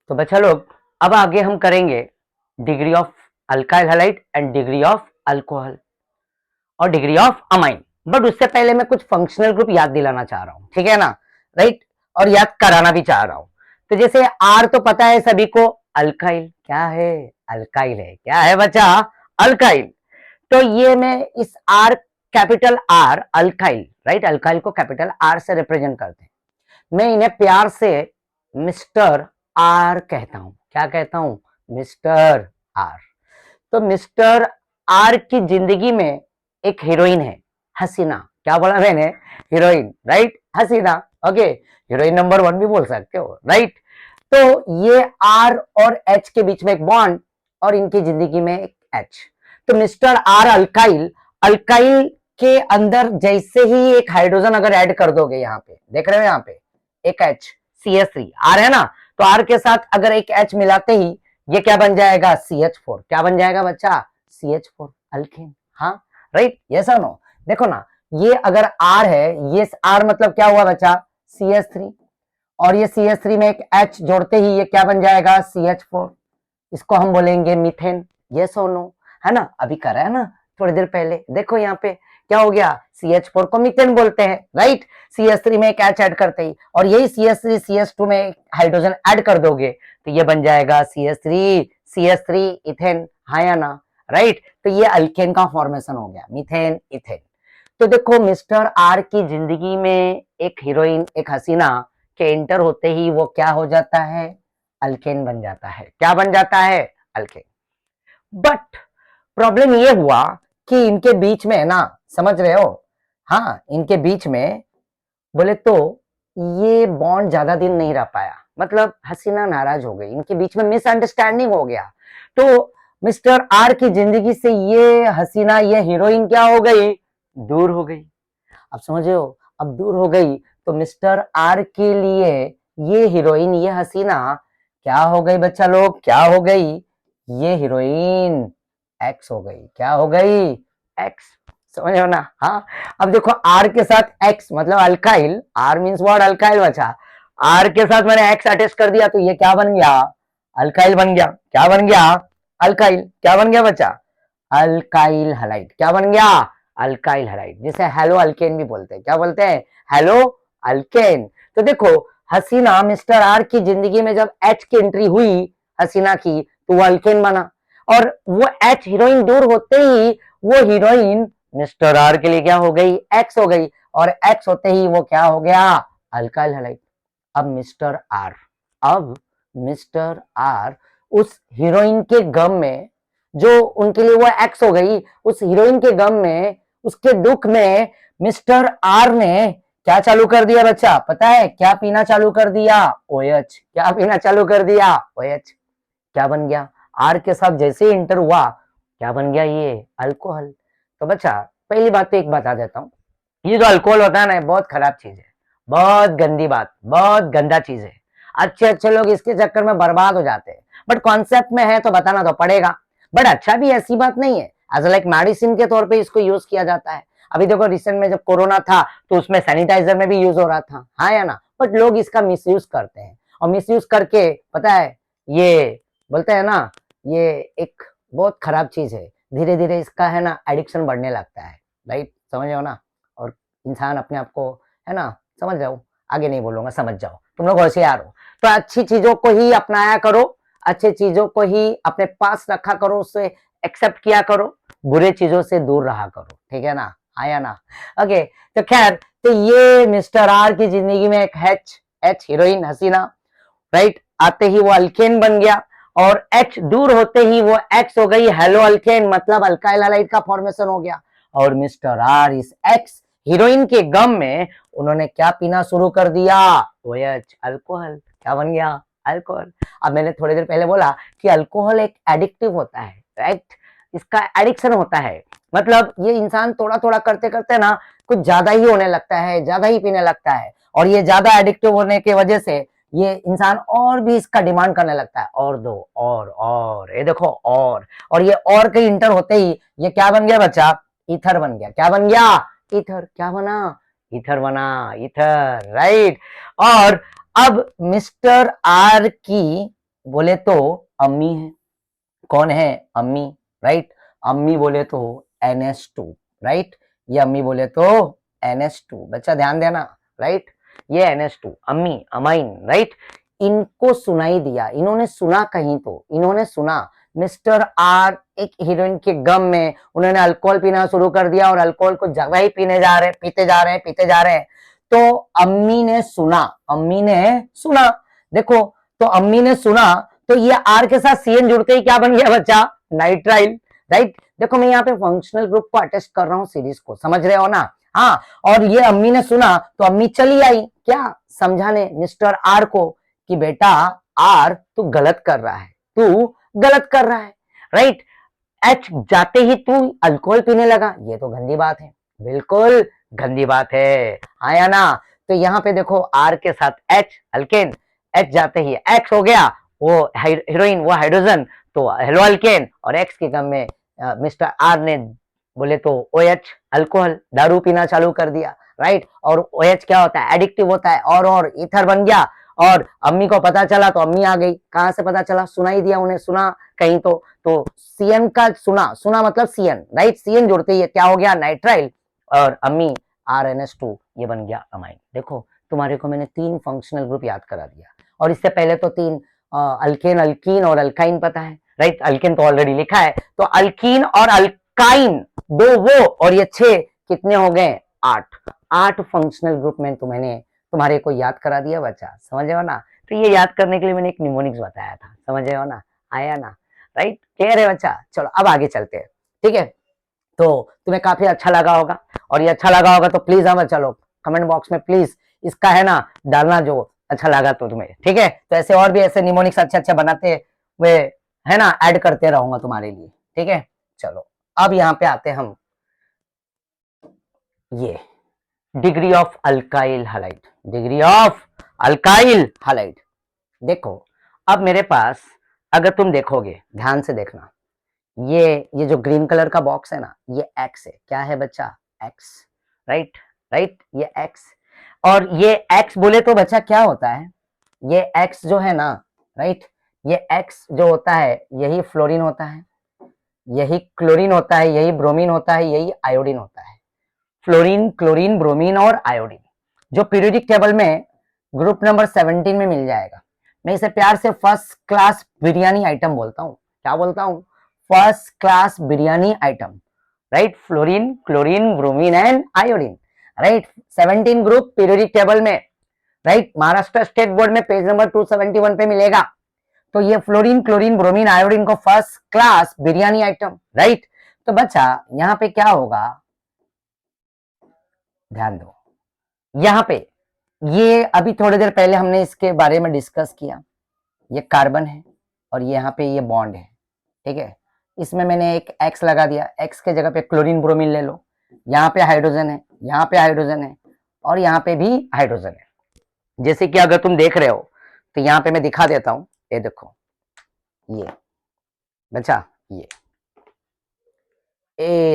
तो बच्चा लोग, अब आगे हम करेंगे degree of alkyl halide and degree of alcohol और डिग्री ऑफ अमाइन। बट उससे पहले मैं कुछ फंक्शनल ग्रुप याद दिलाना चाह रहा हूं, ठीक है ना, राइट, और याद कराना भी चाह रहा हूं। तो जैसे आर तो पता है सभी को, अल्काइल क्या है, अल्काइल है, क्या है बच्चा, अल्काइल। तो ये मैं इस R, capital R, alkyl, right, alkyl को कैपिटल आर से रिप्रेजेंट करते हैं। मैं इन्हें प्यार से मिस्टर आर कहता हूं। क्या कहता हूं, मिस्टर आर। तो मिस्टर आर की जिंदगी में एक हीरोइन है, हसीना। क्या बोला मैंने, हीरोइन, राइट, हसीना। ओके, हीरोइन नंबर 1 भी बोल सकते हो, राइट। तो ये आर और एच के बीच में एक बॉन्ड और इनकी जिंदगी में एक एच। तो मिस्टर आर अल्काइल, अल्काइल के अंदर जैसे ही एक हाइड्रोजन अगर ऐड कर दोगे, यहाँ पे देख रहे हो, यहाँ पे एक एच, CH3, आर है ना, तो आर के साथ अगर एक एच मिलाते ही ये क्या बन जाएगा, CH4। क्या बन जाएगा बच्चा, CH4 अल्केन। हाँ, राइट, यस और नो। देखो ना, ये अगर आर है, ये आर मतलब क्या हुआ बच्चा, CH3, और ये CH3 में एक H जोड़ते ही ये क्या बन जाएगा, CH4। इसको हम बोलेंगे मीथेन। यस और नो, है ना, अभी करा है ना थोड़ी देर पहले। देखो यहाँ पे क्या हो गया, CH4 को मीथेन बोलते हैं, राइट। CH3 में एक H ऐड करते ही, और यही CH3 CH2 में हाइड्रोजन ऐड कर दोगे तो ये बन जाएगा CH3 इथेन। हाँ या ना, राइट। तो ये अल्केन का फॉर्मेशन हो गया, मीथेन इथेन। तो देखो, मिस्टर आर की जिंदगी में एक हीरोइन, एक हसीना के एंटर होते ही वो क्या हो जाता है, अल्केन बन जाता है। क्या बन जाता है, अल्केन। बट प्रॉब्लम ये हुआ कि इनके बीच में ना, समझ रहे हो, हाँ, इनके बीच में बोले तो ये बॉन्ड ज्यादा दिन नहीं रह पाया। मतलब हसीना नाराज हो गई, इनके बीच में मिसअंडरस्टैंडिंग हो गया। तो मिस्टर आर की जिंदगी से ये हसीना, ये हीरोइन क्या हो गई, दूर हो गई। अब समझो, अब दूर हो गई तो मिस्टर आर के लिए ये हीरोइन, ये हसीना क्या हो गई बच्चा लोग, क्या हो गई, ये हीरोइन एक्स हो गई। क्या हो गई, एक्स। समझो ना, हाँ। अब देखो, आर के साथ एक्स मतलब alkyl, R means what, alkyl बचा। आर के साथ मैंने एक्स अटैच कर दिया तो ये क्या बन गया, अल्काइल बन गया। क्या बन गया, अल्काइल। क्या बन गया बच्चा, अल्काइल हैलाइड। क्या बन गया, अल्काइल हैलाइड, जिसे हेलो अल्केन भी बोलते हैं। क्या बोलते हैं, हेलो अल्केन। तो देखो, हसीना, मिस्टर आर की जिंदगी में जब एच की एंट्री हुई हसीना की, तो वो अल्केन बना, और वो एच हीरोइन दूर होते ही वो हीरोइन मिस्टर आर के लिए क्या हो गई, एक्स हो गई, और एक्स होते ही वो क्या हो गया, अल्काइल हैलाइड। अब मिस्टर आर उस हीरोइन के गम में, जो उनके लिए वो एक्स हो गई, उस हीरोइन के गम में, उसके दुख में मिस्टर आर ने क्या चालू कर दिया बच्चा, पता है, क्या पीना चालू कर दिया, OH। क्या पीना चालू कर दिया, OH। क्या बन गया, आर के साथ जैसे ही इंटर हुआ क्या बन गया, ये अल्कोहल। तो बच्चा, पहली बात तो एक बता देता हूँ, ये जो अल्कोहल होता है ना, बहुत खराब चीज है, बहुत गंदी बात, बहुत गंदा चीज है। अच्छे अच्छे लोग इसके चक्कर में बर्बाद हो जाते हैं। बट कॉन्सेप्ट में है तो बताना तो पड़ेगा। बट अच्छा भी ऐसी बात नहीं है, एज लाइक मेडिसिन के तौर पे इसको यूज किया जाता है। अभी देखो, रिसेंट में जब कोरोना था तो उसमें सैनिटाइजर में भी यूज हो रहा था, हाँ या ना। बट लोग इसका मिसयूज करते हैं, और मिसयूज करके पता है, ये बोलते हैं ना, ये एक बहुत खराब चीज है। धीरे धीरे इसका है ना एडिक्शन बढ़ने लगता है, राइट, समझ रहे हो ना। और इंसान अपने आप को, है ना, समझ जाओ, आगे नहीं बोलूंगा, समझ जाओ, तुम लोग होशियार हो। तो अच्छी चीजों को ही अपनाया करो, अच्छी चीजों को ही अपने पास रखा करो, उससे एक्सेप्ट किया करो, बुरे चीजों से दूर रहा करो, ठीक है ना, आया ना। ओके, तो खैर, तो ये मिस्टर आर की जिंदगी में एक एच हीरोइन हसीना, राइट, आते ही वो अल्केन बन गया, और एच दूर होते ही वो एक्स हो गई, हेलो अल्केन, मतलब अल्काइल हैलाइड का फॉर्मेशन हो गया। और मिस्टर आर इस एक्स हीरोइन के गम में उन्होंने क्या पीना शुरू कर दिया, OH, अल्कोहल। क्या बन गया, अल्कोहल। अब मैंने थोड़ी देर पहले बोला कि अल्कोहल एक एडिक्टिव होता है, राइट, इसका एडिक्शन होता है। मतलब ये इंसान थोड़ा थोड़ा करते करते ना कुछ ज्यादा ही होने लगता है, ज्यादा ही पीने लगता है, और ये ज्यादा एडिक्टिव होने की वजह से ये इंसान और भी इसका डिमांड करने लगता है, और दो, और ये देखो, और ये और कहीं इंटर होते ही ये क्या बन गया बच्चा, ईथर बन गया। क्या बन गया, ईथर। क्या बना, ईथर बना, ईथर, राइट। और अब मिस्टर आर की बोले तो अम्मी है। कौन है? अम्मी, राइट। अम्मी बोले तो NH2, राइट। ये अम्मी बोले तो NH2, बच्चा ध्यान देना, राइट। ये NH2 अम्मी, अमाइन, राइट। इनको सुनाई दिया, इन्होंने सुना कहीं, तो इन्होंने सुना मिस्टर आर एक हीरोइन के गम में उन्होंने अल्कोहल पीना शुरू कर दिया और अल्कोहल को जगह ही पीते जा रहे हैं। तो अम्मी ने सुना, अम्मी ने सुना, देखो, तो अम्मी ने सुना, तो ये आर के साथ CN जुड़ते ही क्या बन गया बच्चा? Nitrile, right. देखो मैं यहाँ पे फंक्शनल ग्रुप को अटेस्ट कर रहा हूँ सीरीज को, समझ रहे हो ना? हाँ, और ये अम्मी ने सुना तो अम्मी चली आई क्या समझाने मिस्टर आर को कि बेटा आर तू गलत कर रहा है, तू गलत कर रहा है, राइट। एच जाते ही तू अल्कोहल पीने लगा, ये तो गंदी बात है, बिल्कुल गंदी बात है, आया ना? तो यहाँ पे देखो आर के साथ एच, अल्केन, एच जाते ही एक्स हो गया, वो हीरोइन, वो हाइड्रोजन, तो हेलो अल्केन, और एक्स के गम में मिस्टर आर ने बोले तो OH, अल्कोहल, दारू पीना चालू कर दिया, राइट। और OH क्या होता है? एडिक्टिव होता है, और ईथर बन गया। और अम्मी को पता चला तो अम्मी आ गई, कहां से पता चला? सुनाई दिया उन्हें, सुना कहीं तो CN का सुना मतलब CN, राइट। CN जुड़ते ही क्या हो गया? नाइट्राइल, और अम्मी RNS2, ये बन गया अमाइन। देखो तुम्हारे को मैंने 3 फंक्शनल ग्रुप याद करा दिया, और इससे पहले तो 3 अल्केन, अल्कीन और अल्काइन पता है, राइट। अल्केन तो ऑलरेडी लिखा है, तो अल्कीन और अल्काइन 2 वो, और ये 6, कितने हो गए? 8 फंक्शनल ग्रुप में तुम्हारे को याद करा दिया बच्चा, समझ रहे हो ना? तो ये याद करने के लिए मैंने एक निमोनिक्स बताया था, समझ रहे हो ना? आया ना? राइट, क्लियर है बच्चा? चलो अब आगे चलते हैं, ठीक है। तो तुम्हें काफी अच्छा लगा होगा, और ये अच्छा लगा होगा तो प्लीज हम चलो कमेंट बॉक्स में प्लीज इसका है ना डालना जो अच्छा लगा तो तुम्हें, ठीक है। तो ऐसे और भी ऐसे निमोनिक्स अच्छे अच्छे बनाते हुए है ना ऐड करते रहूंगा तुम्हारे लिए, ठीक है। चलो अब यहाँ पे आते हम, ये degree of alkyl halide, degree of alkyl halide. देखो अब मेरे पास, अगर तुम देखोगे ध्यान से देखना, ये जो ग्रीन कलर का बॉक्स है ना, ये एक्स है, क्या है बच्चा? एक्स, राइट, राइट, ये एक्स। और ये एक्स बोले तो बच्चा क्या होता है? ये एक्स जो है ना, राइट, ये एक्स जो होता है यही फ्लोरीन होता है, यही क्लोरीन होता है, यही ब्रोमीन होता है, यही आयोडीन होता है। फ्लोरीन, क्लोरीन, ब्रोमीन और आयोडीन, जो पीरियोडिक टेबल में ग्रुप नंबर 17 में मिल जाएगा। मैं इसे प्यार से फर्स्ट क्लास बिरयानी आइटम बोलता हूँ। क्या बोलता हूँ? First class biryani item, right. Fluorine, chlorine, bromine and iodine, right. 17 group periodic table में, राइट। महाराष्ट्र स्टेट बोर्ड में पेज नंबर 271 पे मिलेगा। तो ये फ्लोरीन, क्लोरीन, ब्रोमीन, आयोडीन को first class biryani item, right. तो बच्चा यहाँ पे क्या होगा, ध्यान दो, यहाँ पे ये अभी थोड़ी देर पहले हमने इसके बारे में डिस्कस किया, ये कार्बन है और यहाँ पे ये बॉन्ड है, ठीक है। इसमें मैंने एक एक्स लगा दिया, एक्स के जगह पे क्लोरीन ब्रोमीन ले लो, यहाँ पे हाइड्रोजन है, यहाँ पे हाइड्रोजन है, और यहाँ पे भी हाइड्रोजन है। जैसे कि अगर तुम देख रहे हो तो यहाँ पे मैं दिखा देता हूँ, ये देखो, ये बच्चा, ये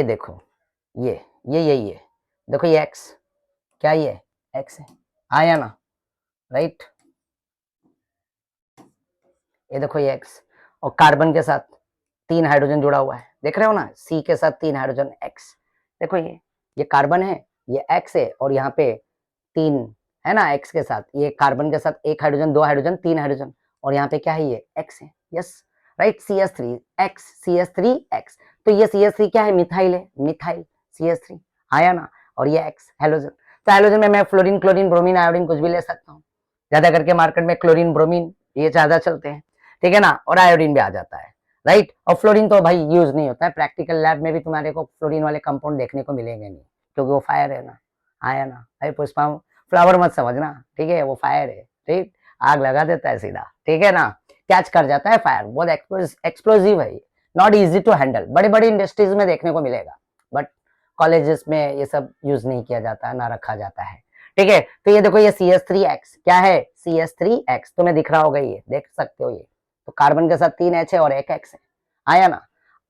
देखो, ये देखो, ये एक्स, क्या ये एक्स है, आया ना, राइट। ये देखो ये एक्स, और कार्बन के साथ 3 हाइड्रोजन जुड़ा हुआ है, देख रहे हो ना, सी के साथ 3 हाइड्रोजन, एक्स। देखो ये कार्बन है, ये एक्स है, और यहाँ पे 3 है ना एक्स के साथ, ये कार्बन के साथ 1 हाइड्रोजन, 2 हाइड्रोजन, 3 हाइड्रोजन, और यहाँ पे क्या है? ये एक्स है, yes, right. CH3 x, CH3 x, तो ये CH3 क्या है? मिथाइल है, मिथाइल CH3, आया ना। और ये एक्स हेलोजन, तो हेलोजन में मैं फ्लोरीन, क्लोरीन, ब्रोमीन, आयोडीन कुछ भी ले सकता हूँ। ज्यादा करके मार्केट में क्लोरीन, ब्रोमीन ये ज्यादा चलते हैं, ठीक है ना, और आयोडीन भी आ जाता है, राइट। और फ्लोरीन तो भाई यूज नहीं होता है, प्रैक्टिकल लैब में भी तुम्हारे को फ्लोरीन वाले कंपाउंड देखने को मिलेंगे नहीं, क्योंकि वो फायर है ना, आया ना। अरे पुष्पा फ्लावर मत समझना, ठीक है, वो फायर है, ठीक, आग लगा देता है सीधा, ठीक है ना, कैच कर जाता है फायर, बहुत एक्सप्लोजिव है, नॉट इजी टू हैंडल। बड़े बड़े इंडस्ट्रीज में देखने को मिलेगा, बट कॉलेजेस में ये सब यूज नहीं किया जाता है, ना रखा जाता है, ठीक है। तो ये देखो, ये CH3X क्या है? CH3X तुम्हें दिख रहा होगा, ये देख सकते हो, ये तो कार्बन के साथ 3 H है और 1 X है, आया ना।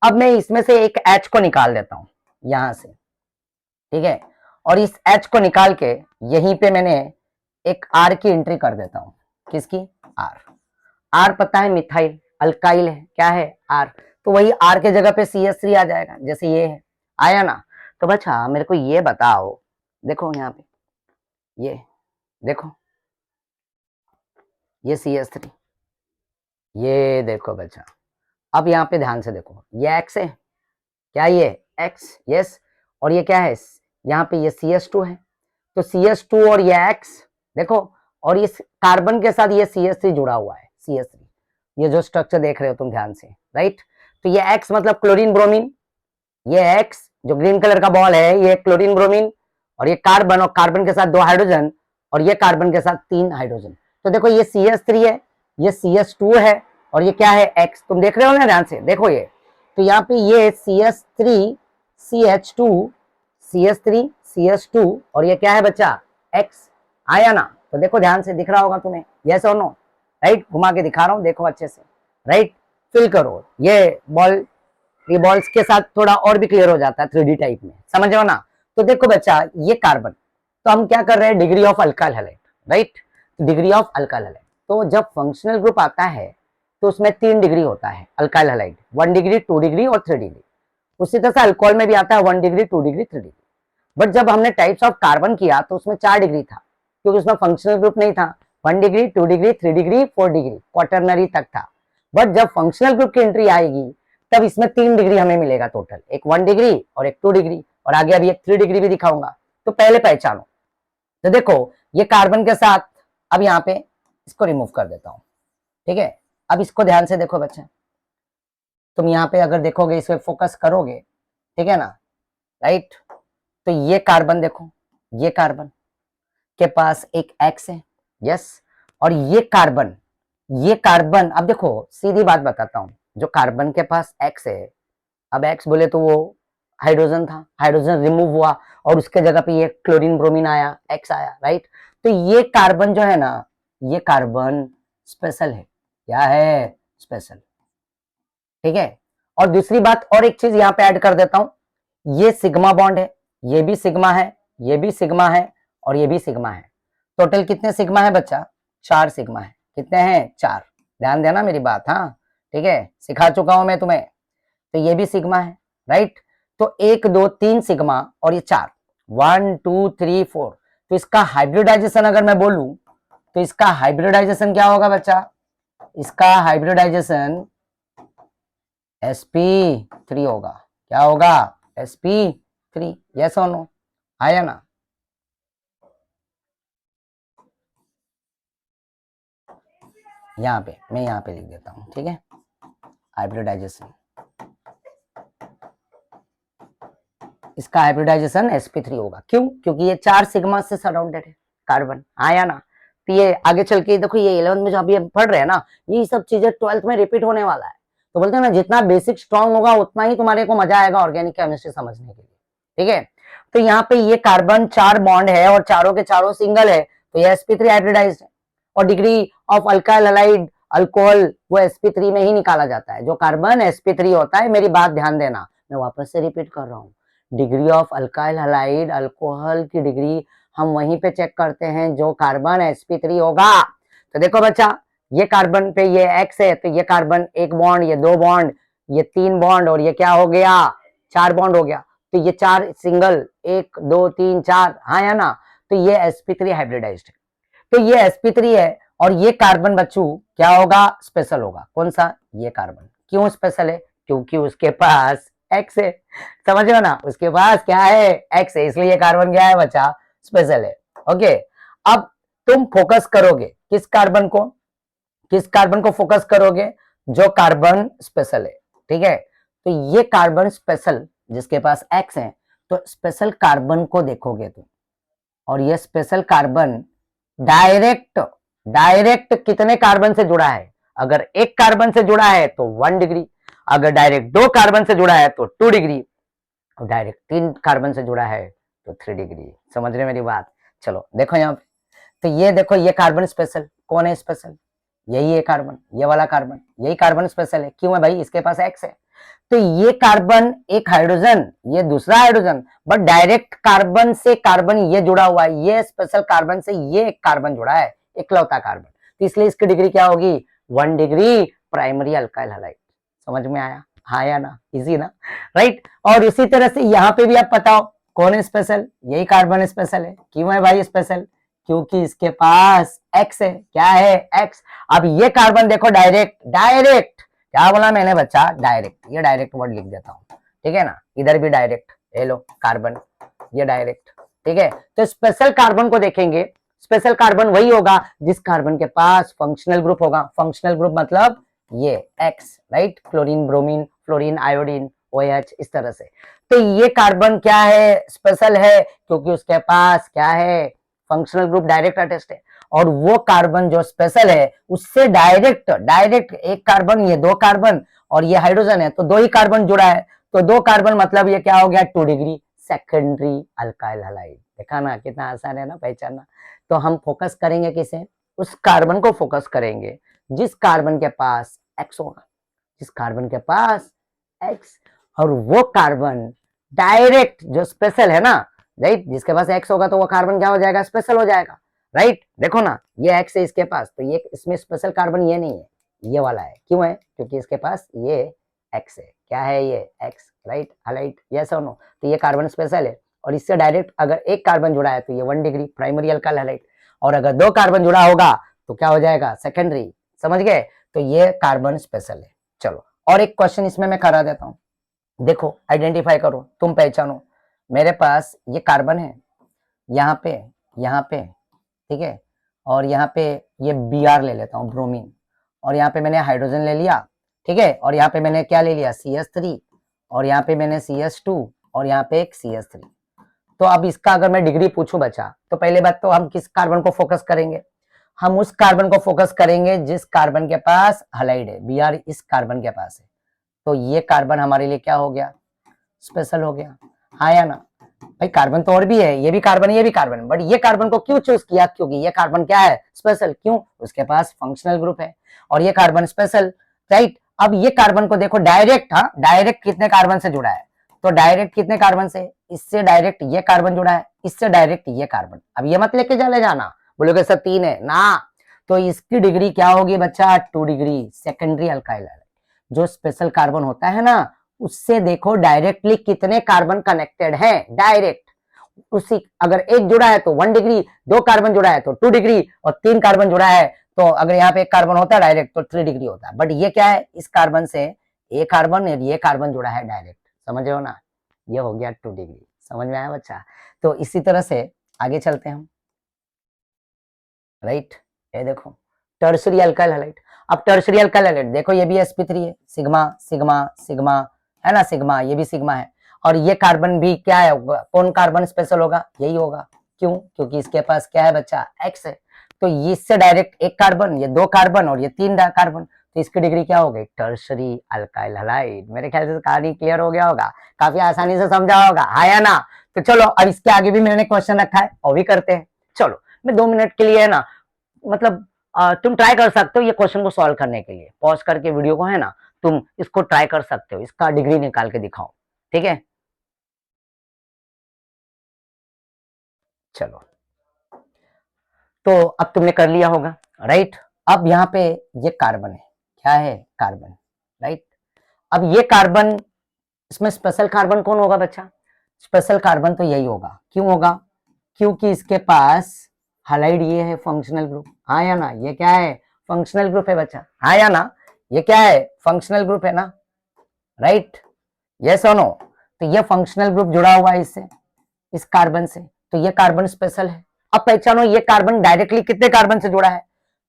अब मैं इसमें से एक H को निकाल देता हूं यहां से, ठीक है, और इस H को निकाल के यहीं पे मैंने एक R की एंट्री कर देता हूं, किसकी? R। आर पता है मिथाइल अल्काइल है, क्या है आर, तो वही आर के जगह पे CH3 आ जाएगा, जैसे ये है, आया ना। तो बच्चा मेरे को ये बताओ, देखो यहाँ पे ये देखो, ये CH3, ये देखो बच्चा, अब यहाँ पे ध्यान से देखो, ये एक्स है, क्या ये एक्स, यस, और ये क्या है, यहाँ पे ये CH2 है, तो CH2 और ये एक्स देखो, और इस कार्बन के साथ ये CH3 जुड़ा हुआ है, CH3, ये जो स्ट्रक्चर देख रहे हो तुम ध्यान से, राइट। तो ये एक्स मतलब क्लोरीन ब्रोमीन, ये एक्स जो ग्रीन कलर का बॉल है ये क्लोरीन ब्रोमीन, और ये कार्बन, और कार्बन के साथ 2 हाइड्रोजन, और ये कार्बन के साथ 3 हाइड्रोजन। तो देखो ये CH3 है, ये CH2 है, और ये क्या है एक्स, तुम देख रहे हो ना ध्यान से देखो ये, तो यहाँ पे ये CH3 CH2 CH3 CH2, और ये क्या है बच्चा एक्स, आया ना। तो देखो ध्यान से दिख रहा होगा तुम्हें, यस और नो, राइट, घुमा के दिखा रहा हूं, देखो अच्छे से, राइट, फिल करो ये बॉल, ये बॉल्स के साथ थोड़ा और भी क्लियर हो जाता है 3D टाइप में, समझो ना। तो देखो बच्चा ये कार्बन, तो हम क्या कर रहे हैं, degree of alkyl halide, right, degree of alkyl halide. तो जब फंक्शनल ग्रुप आता है तो उसमें 3 डिग्री होता है अल्काइल हैलाइड, 1 डिग्री 2 डिग्री और 3 डिग्री। उसी तरह से अल्कोहल में भी आता है 1 डिग्री 2 डिग्री 3 डिग्री। बट जब हमने टाइप्स ऑफ कार्बन किया तो उसमें 4 डिग्री था, क्योंकि उसमें फंक्शनल ग्रुप नहीं था। 1 degree 2 degree 3 degree 4 degree quaternary तक था। बट जब फंक्शनल ग्रुप की एंट्री आएगी तब इसमें 3 डिग्री हमें मिलेगा टोटल, एक 1 डिग्री और एक 2 डिग्री, और आगे अभी एक 3 डिग्री भी दिखाऊंगा। तो पहले पहचानो, तो देखो ये कार्बन के साथ, अब यहाँ पे इसको रिमूव कर देता हूं, ठीक है। अब इसको ध्यान से देखो बच्चे, तुम यहाँ पे अगर देखोगे, इस पे फोकस करोगे, ठीक है ना, राइट। तो ये कार्बन देखो, ये कार्बन के पास एक एक्स है, यस, और ये कार्बन अब देखो सीधी बात बताता हूं, जो कार्बन के पास एक्स है, अब एक्स बोले तो वो हाइड्रोजन था, हाइड्रोजन रिमूव हुआ और उसके जगह पे ये क्लोरीन ब्रोमीन आया, एक्स आया, राइट। तो ये कार्बन जो है ना, ये कार्बन स्पेशल है, क्या है, स्पेशल, ठीक है। और दूसरी बात, और एक चीज यहाँ पे ऐड कर देता हूं, ये सिग्मा बॉन्ड है, ये भी सिग्मा है, ये भी सिग्मा है, और ये भी सिग्मा है। टोटल कितने सिग्मा है बच्चा, 4 सिग्मा है, कितने हैं, 4। ध्यान देना मेरी बात, हाँ, ठीक है, सिखा चुका हूं मैं तुम्हें। तो ये भी सिग्मा है, राइट। तो 1 2 3 सिग्मा और ये 4, 1 2 3 4। तो इसका हाइब्रिडाइजेशन अगर मैं बोलूं, तो इसका हाइब्रिडाइजेशन क्या होगा बच्चा, इसका हाइब्रिडाइजेशन sp3 होगा, क्या होगा, sp3, यस और नो, आया ना। यहाँ पे मैं यहाँ पे लिख देता हूं, ठीक है, हाइब्रिडाइजेशन, इसका हाइब्रिडाइजेशन sp3 होगा, क्यों, क्योंकि ये 4 सिग्मा से सराउंडेड है कार्बन, आया ना। तो ये आगे चल के देखो, ये 11th में जो अभी हम पढ़ रहे हैं ना, ये सब चीजें 12th में रिपीट होने वाला है। तो बोलते हैं ना, जितना बेसिक स्ट्रांग होगा उतना ही तुम्हारे को मजा आएगा ऑर्गेनिक केमिस्ट्री समझने के लिए, ठीक है। तो यहाँ पे ये कार्बन 4 बॉन्ड है और चारों के चारों सिंगल है, तो ये sp3 हाइब्रिडाइज्ड है, और degree of alkyl halide alcohol वो sp3 में ही निकाला जाता है। जो कार्बन sp3 होता है, मेरी बात ध्यान देना, मैं वापस से रिपीट कर रहा हूँ, degree of alkyl halide alcohol की डिग्री हम वहीं पे चेक करते हैं जो कार्बन sp3 होगा। तो देखो बच्चा, ये कार्बन पे ये एक्स है, तो ये कार्बन 1 बॉन्ड, ये 2 बॉन्ड, ये 3 बॉन्ड, और ये क्या हो गया, 4 बॉन्ड हो गया। तो ये 4 सिंगल, 1 2 3 4, हाँ या ना। तो ये sp3 हाइब्रिडाइज्ड है, तो ये sp3 है, और ये कार्बन बच्चू क्या होगा, स्पेशल होगा। कौन सा, ये कार्बन, क्यों स्पेशल है, क्योंकि उसके पास एक्स है, समझ रहे हो ना, उसके पास क्या है, एक्स है, इसलिए कार्बन क्या है बच्चा, स्पेशल है, ओके। अब तुम फोकस करोगे किस कार्बन को, किस कार्बन को फोकस करोगे, जो कार्बन स्पेशल है, ठीक है। तो ये कार्बन स्पेशल जिसके पास एक्स है, तो स्पेशल कार्बन को देखोगे तुम, और ये स्पेशल कार्बन डायरेक्ट डायरेक्ट कितने कार्बन से जुड़ा है, अगर 1 कार्बन से जुड़ा है तो 1 डिग्री, अगर डायरेक्ट 2 कार्बन से जुड़ा है तो 2 डिग्री, और डायरेक्ट 3 कार्बन से जुड़ा है तो 3 डिग्री। समझ रहे मेरी बात, चलो देखो यहाँ पे, तो ये देखो, ये कार्बन स्पेशल, कौन है स्पेशल, यही है कार्बन, ये वाला कार्बन, यही कार्बन स्पेशल है, क्यों है भाई, इसके पास एक्स है। तो ये कार्बन एक हाइड्रोजन, ये दूसरा हाइड्रोजन, बट डायरेक्ट कार्बन से कार्बन ये जुड़ा हुआ है, ये स्पेशल कार्बन से ये एक कार्बन जुड़ा है, इकलौता कार्बन, तो इसलिए इसकी डिग्री क्या होगी, 1 डिग्री प्राइमरी अल्काइल हैलाइड। समझ में आया? हाँ या ना? इजी ना, राइट। और उसी तरह से यहाँ पे भी आप बताओ कौन है स्पेशल? यही कार्बन स्पेशल है। क्यों है भाई स्पेशल? क्योंकि इसके पास एक्स है। क्या है? एक्स। अब ये कार्बन देखो डायरेक्ट, डायरेक्ट क्या बोला मैंने बच्चा? डायरेक्ट। ये डायरेक्ट वर्ड लिख देता हूँ, ठीक है ना? इधर भी डायरेक्ट, ये लो कार्बन, ये डायरेक्ट, ठीक है। तो स्पेशल कार्बन को देखेंगे, स्पेशल कार्बन वही होगा जिस कार्बन के पास फंक्शनल ग्रुप होगा। फंक्शनल ग्रुप मतलब ये x, right. Chlorine, bromine, fluorine, iodine, OH, इस तरह से। तो ये कार्बन क्या है? स्पेशल है क्योंकि उसके पास क्या है? फंक्शनल ग्रुप डायरेक्ट अटैच्ड है। और वो कार्बन जो स्पेशल है उससे डायरेक्ट, डायरेक्ट एक कार्बन, ये 2 कार्बन और ये हाइड्रोजन है, तो 2 ही कार्बन जुड़ा है। तो 2 कार्बन मतलब ये क्या हो गया? 2 डिग्री सेकेंडरी अल्काइल हैलाइड। देखा ना कितना आसान है ना पहचानना। तो हम फोकस करेंगे किसे? उस कार्बन को फोकस करेंगे जिस कार्बन के पास एक्स होगा, जिस कार्बन के पास एक्स। और वो कार्बन डायरेक्ट जो स्पेशल है ना, राइट, जिसके पास एक्स होगा तो वो कार्बन क्या हो जाएगा? स्पेशल हो जाएगा, राइट। देखो ना ये एक्स है इसके पास, तो ये इसमें स्पेशल कार्बन ये नहीं है, ये वाला है। क्यों है? क्योंकि इसके पास ये एक्स है। क्या है? ये एक्स, राइट, हाइलाइट, यस और नो। तो ये कार्बन स्पेशल है और इससे डायरेक्ट अगर एक कार्बन जुड़ा है तो ये 1 डिग्री प्राइमरी अल्काइल हैलाइड, और अगर 2 कार्बन जुड़ा होगा तो क्या हो जाएगा? सेकेंडरी। समझ गए? तो ये कार्बन स्पेशल है। चलो और एक क्वेश्चन इसमें मैं करा देता हूँ। देखो आइडेंटिफाई करो, तुम पहचानो। मेरे पास ये कार्बन है यहाँ पे, यहाँ पे, ठीक है। और यहाँ पे ये Br ले लेता हूँ, ब्रोमीन। और यहाँ पे मैंने हाइड्रोजन ले लिया, ठीक है। और यहाँ पे मैंने क्या ले लिया? CH3। और यहाँ पे मैंने CH2 और यहाँ पे एक CH3। तो अब इसका अगर मैं डिग्री पूछूं बच्चा, तो पहले बात तो हम किस कार्बन को फोकस करेंगे? हम उस कार्बन को फोकस करेंगे जिस कार्बन के पास हैलाइड है। Br इस कार्बन के पास है, तो ये कार्बन हमारे लिए क्या हो गया? स्पेशल हो गया। हाँ या ना? भाई कार्बन तो और भी है, ये भी कार्बन है, ये भी कार्बन है, बट ये कार्बन को क्यों चूज किया? क्योंकि ये कार्बन क्या है? स्पेशल। क्यों? उसके पास फंक्शनल ग्रुप है और ये कार्बन स्पेशल, राइट। अब ये कार्बन को देखो डायरेक्ट, हाँ डायरेक्ट कितने कार्बन से जुड़ा है? तो डायरेक्ट कितने कार्बन से? इससे डायरेक्ट ये कार्बन जुड़ा है, इससे डायरेक्ट ये कार्बन। अब ये मत लेके चले जाना बोलोगे सर 3 है ना। तो इसकी डिग्री क्या होगी बच्चा? 2 डिग्री सेकेंडरी अल्काइल हैलाइड। जो स्पेशल कार्बन होता है ना, उससे देखो डायरेक्टली कितने कार्बन कनेक्टेड हैं, डायरेक्ट। उसी अगर एक जुड़ा है तो 1 डिग्री, 2 कार्बन जुड़ा है तो 2 डिग्री, और 3 कार्बन जुड़ा है तो अगर यहाँ पे एक कार्बन होता है डायरेक्ट तो 3 डिग्री होता है। बट ये क्या है? इस कार्बन से एक कार्बन और ये कार्बन जुड़ा है डायरेक्ट। समझ रहे हो ना? ये हो गया 2 डिग्री। समझ में आया बच्चा? तो इसी तरह से आगे चलते हैं हम, राइट। ये देखो टर्शरी अल्काइल हैलाइड। अब टर्शरी अल्काइल हैलाइड देखो, ये भी sp3 है, सिग्मा सिग्मा सिग्मा, है ना, सिग्मा, ये भी सिग्मा है। और ये कार्बन भी क्या है? कौन कार्बन स्पेशल होगा? यही होगा। क्यों? क्योंकि इसके पास क्या है बच्चा? एक्स है। तो इससे डायरेक्ट एक कार्बन, ये 2 कार्बन और ये 3 कार्बन, तो इसकी डिग्री क्या हो गई? Tertiary alkyl halide. मेरे ख्याल से कहानी क्लियर हो गया होगा, काफी आसानी से समझा होगा, हाँ या ना? तो चलो अब इसके आगे भी मैंने क्वेश्चन रखा है और भी करते हैं। चलो मैं 2 मिनट के लिए, है ना, मतलब तुम ट्राई कर सकते हो ये क्वेश्चन को सॉल्व करने के लिए। पॉज करके वीडियो को, है ना, तुम इसको ट्राई कर सकते हो, इसका डिग्री निकाल के दिखाओ, ठीक है। चलो तो अब तुमने कर लिया होगा, राइट। अब यहाँ पे ये कार्बन है, क्या है? Carbon, right. अब ये कार्बन, इसमें स्पेशल कार्बन कौन होगा बच्चा? स्पेशल कार्बन तो यही होगा। क्यों होगा? क्योंकि इसके पास हालाइड ये है, फंक्शनल ग्रुप। हाँ या ना? ये क्या है? फंक्शनल ग्रुप है बच्चा। हाँ या ना? ये क्या है? फंक्शनल ग्रुप है ना, राइट, यस और नो। तो ये फंक्शनल ग्रुप जुड़ा हुआ है इससे, इस कार्बन से, तो ये कार्बन स्पेशल है। अब पहचानो ये कार्बन डायरेक्टली कितने कार्बन से जुड़ा है?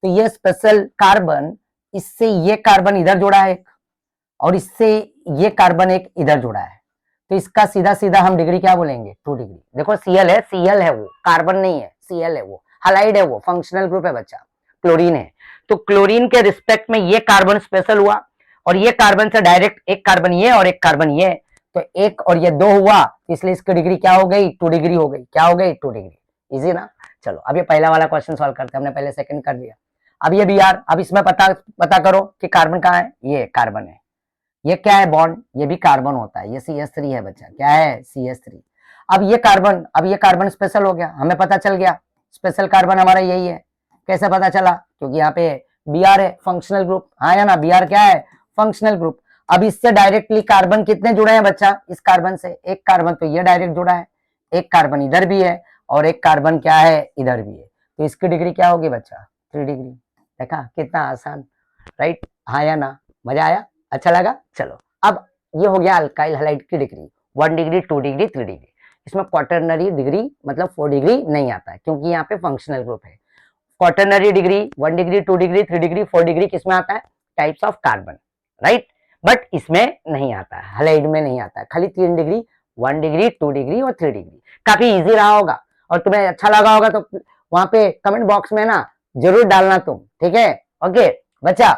तो ये स्पेशल कार्बन, इससे ये कार्बन इधर जुड़ा है एक, और इससे ये कार्बन एक इधर जुड़ा है। तो इसका सीधा सीधा हम डिग्री क्या बोलेंगे? 2 डिग्री। देखो Cl है, Cl है, वो कार्बन नहीं है, Cl है, वो हालाइड है, वो फंक्शनल ग्रुप है बच्चा। क्लोरीन है, तो क्लोरीन के रिस्पेक्ट में ये कार्बन स्पेशल हुआ, और ये कार्बन से डायरेक्ट एक कार्बन ये और एक कार्बन ये, तो एक और ये 2 हुआ, इसलिए इसकी डिग्री क्या हो गई? 2 डिग्री हो गई। क्या हो गई? 2 डिग्री। इजी ना? चलो अब ये पहला वाला क्वेश्चन सॉल्व करते हैं, हमने पहले सेकंड कर दिया। अब ये Br, अब इसमें पता करो कि कार्बन कहाँ है? ये कार्बन है। ये क्या है? बॉन्ड, ये भी कार्बन होता है, ये CH3 है बच्चा। क्या है? CH3। अब ये कार्बन स्पेशल हो गया, हमें पता चल गया स्पेशल कार्बन हमारा यही है। कैसे पता चला? क्योंकि यहाँ पे Br है फंक्शनल ग्रुप, हाँ या ना, Br क्या है फंक्शनल ग्रुप। अब इससे डायरेक्टली कार्बन कितने जुड़े हैं बच्चा, इस कार्बन से एक कार्बन तो ये डायरेक्ट जुड़ा है, एक कार्बन इधर भी है और एक कार्बन क्या है इधर भी है, तो इसकी डिग्री क्या होगी बच्चा 3 डिग्री। देखा कितना आसान, राइट, हाँ या ना, मजा आया, अच्छा लगा। चलो अब ये हो गया अल्काइल हैलाइड की डिग्री, 1 डिग्री 2 डिग्री 3 डिग्री। इसमें क्वाटरनरी डिग्री मतलब 4 डिग्री नहीं आता है क्योंकि यहाँ पे फंक्शनल ग्रुप है। Quaternary degree 1 degree 2 degree 3 degree 4 degree किसमें आता है, types of carbon, right, but इसमें नहीं आता है, हैलाइड में नहीं आता है, खाली 3 डिग्री 1 डिग्री 2 डिग्री और 3 डिग्री। काफी इजी रहा होगा और तुम्हें अच्छा लगा होगा तो वहां पे कमेंट बॉक्स में ना जरूर डालना तुम, ठीक है। ओके बच्चा,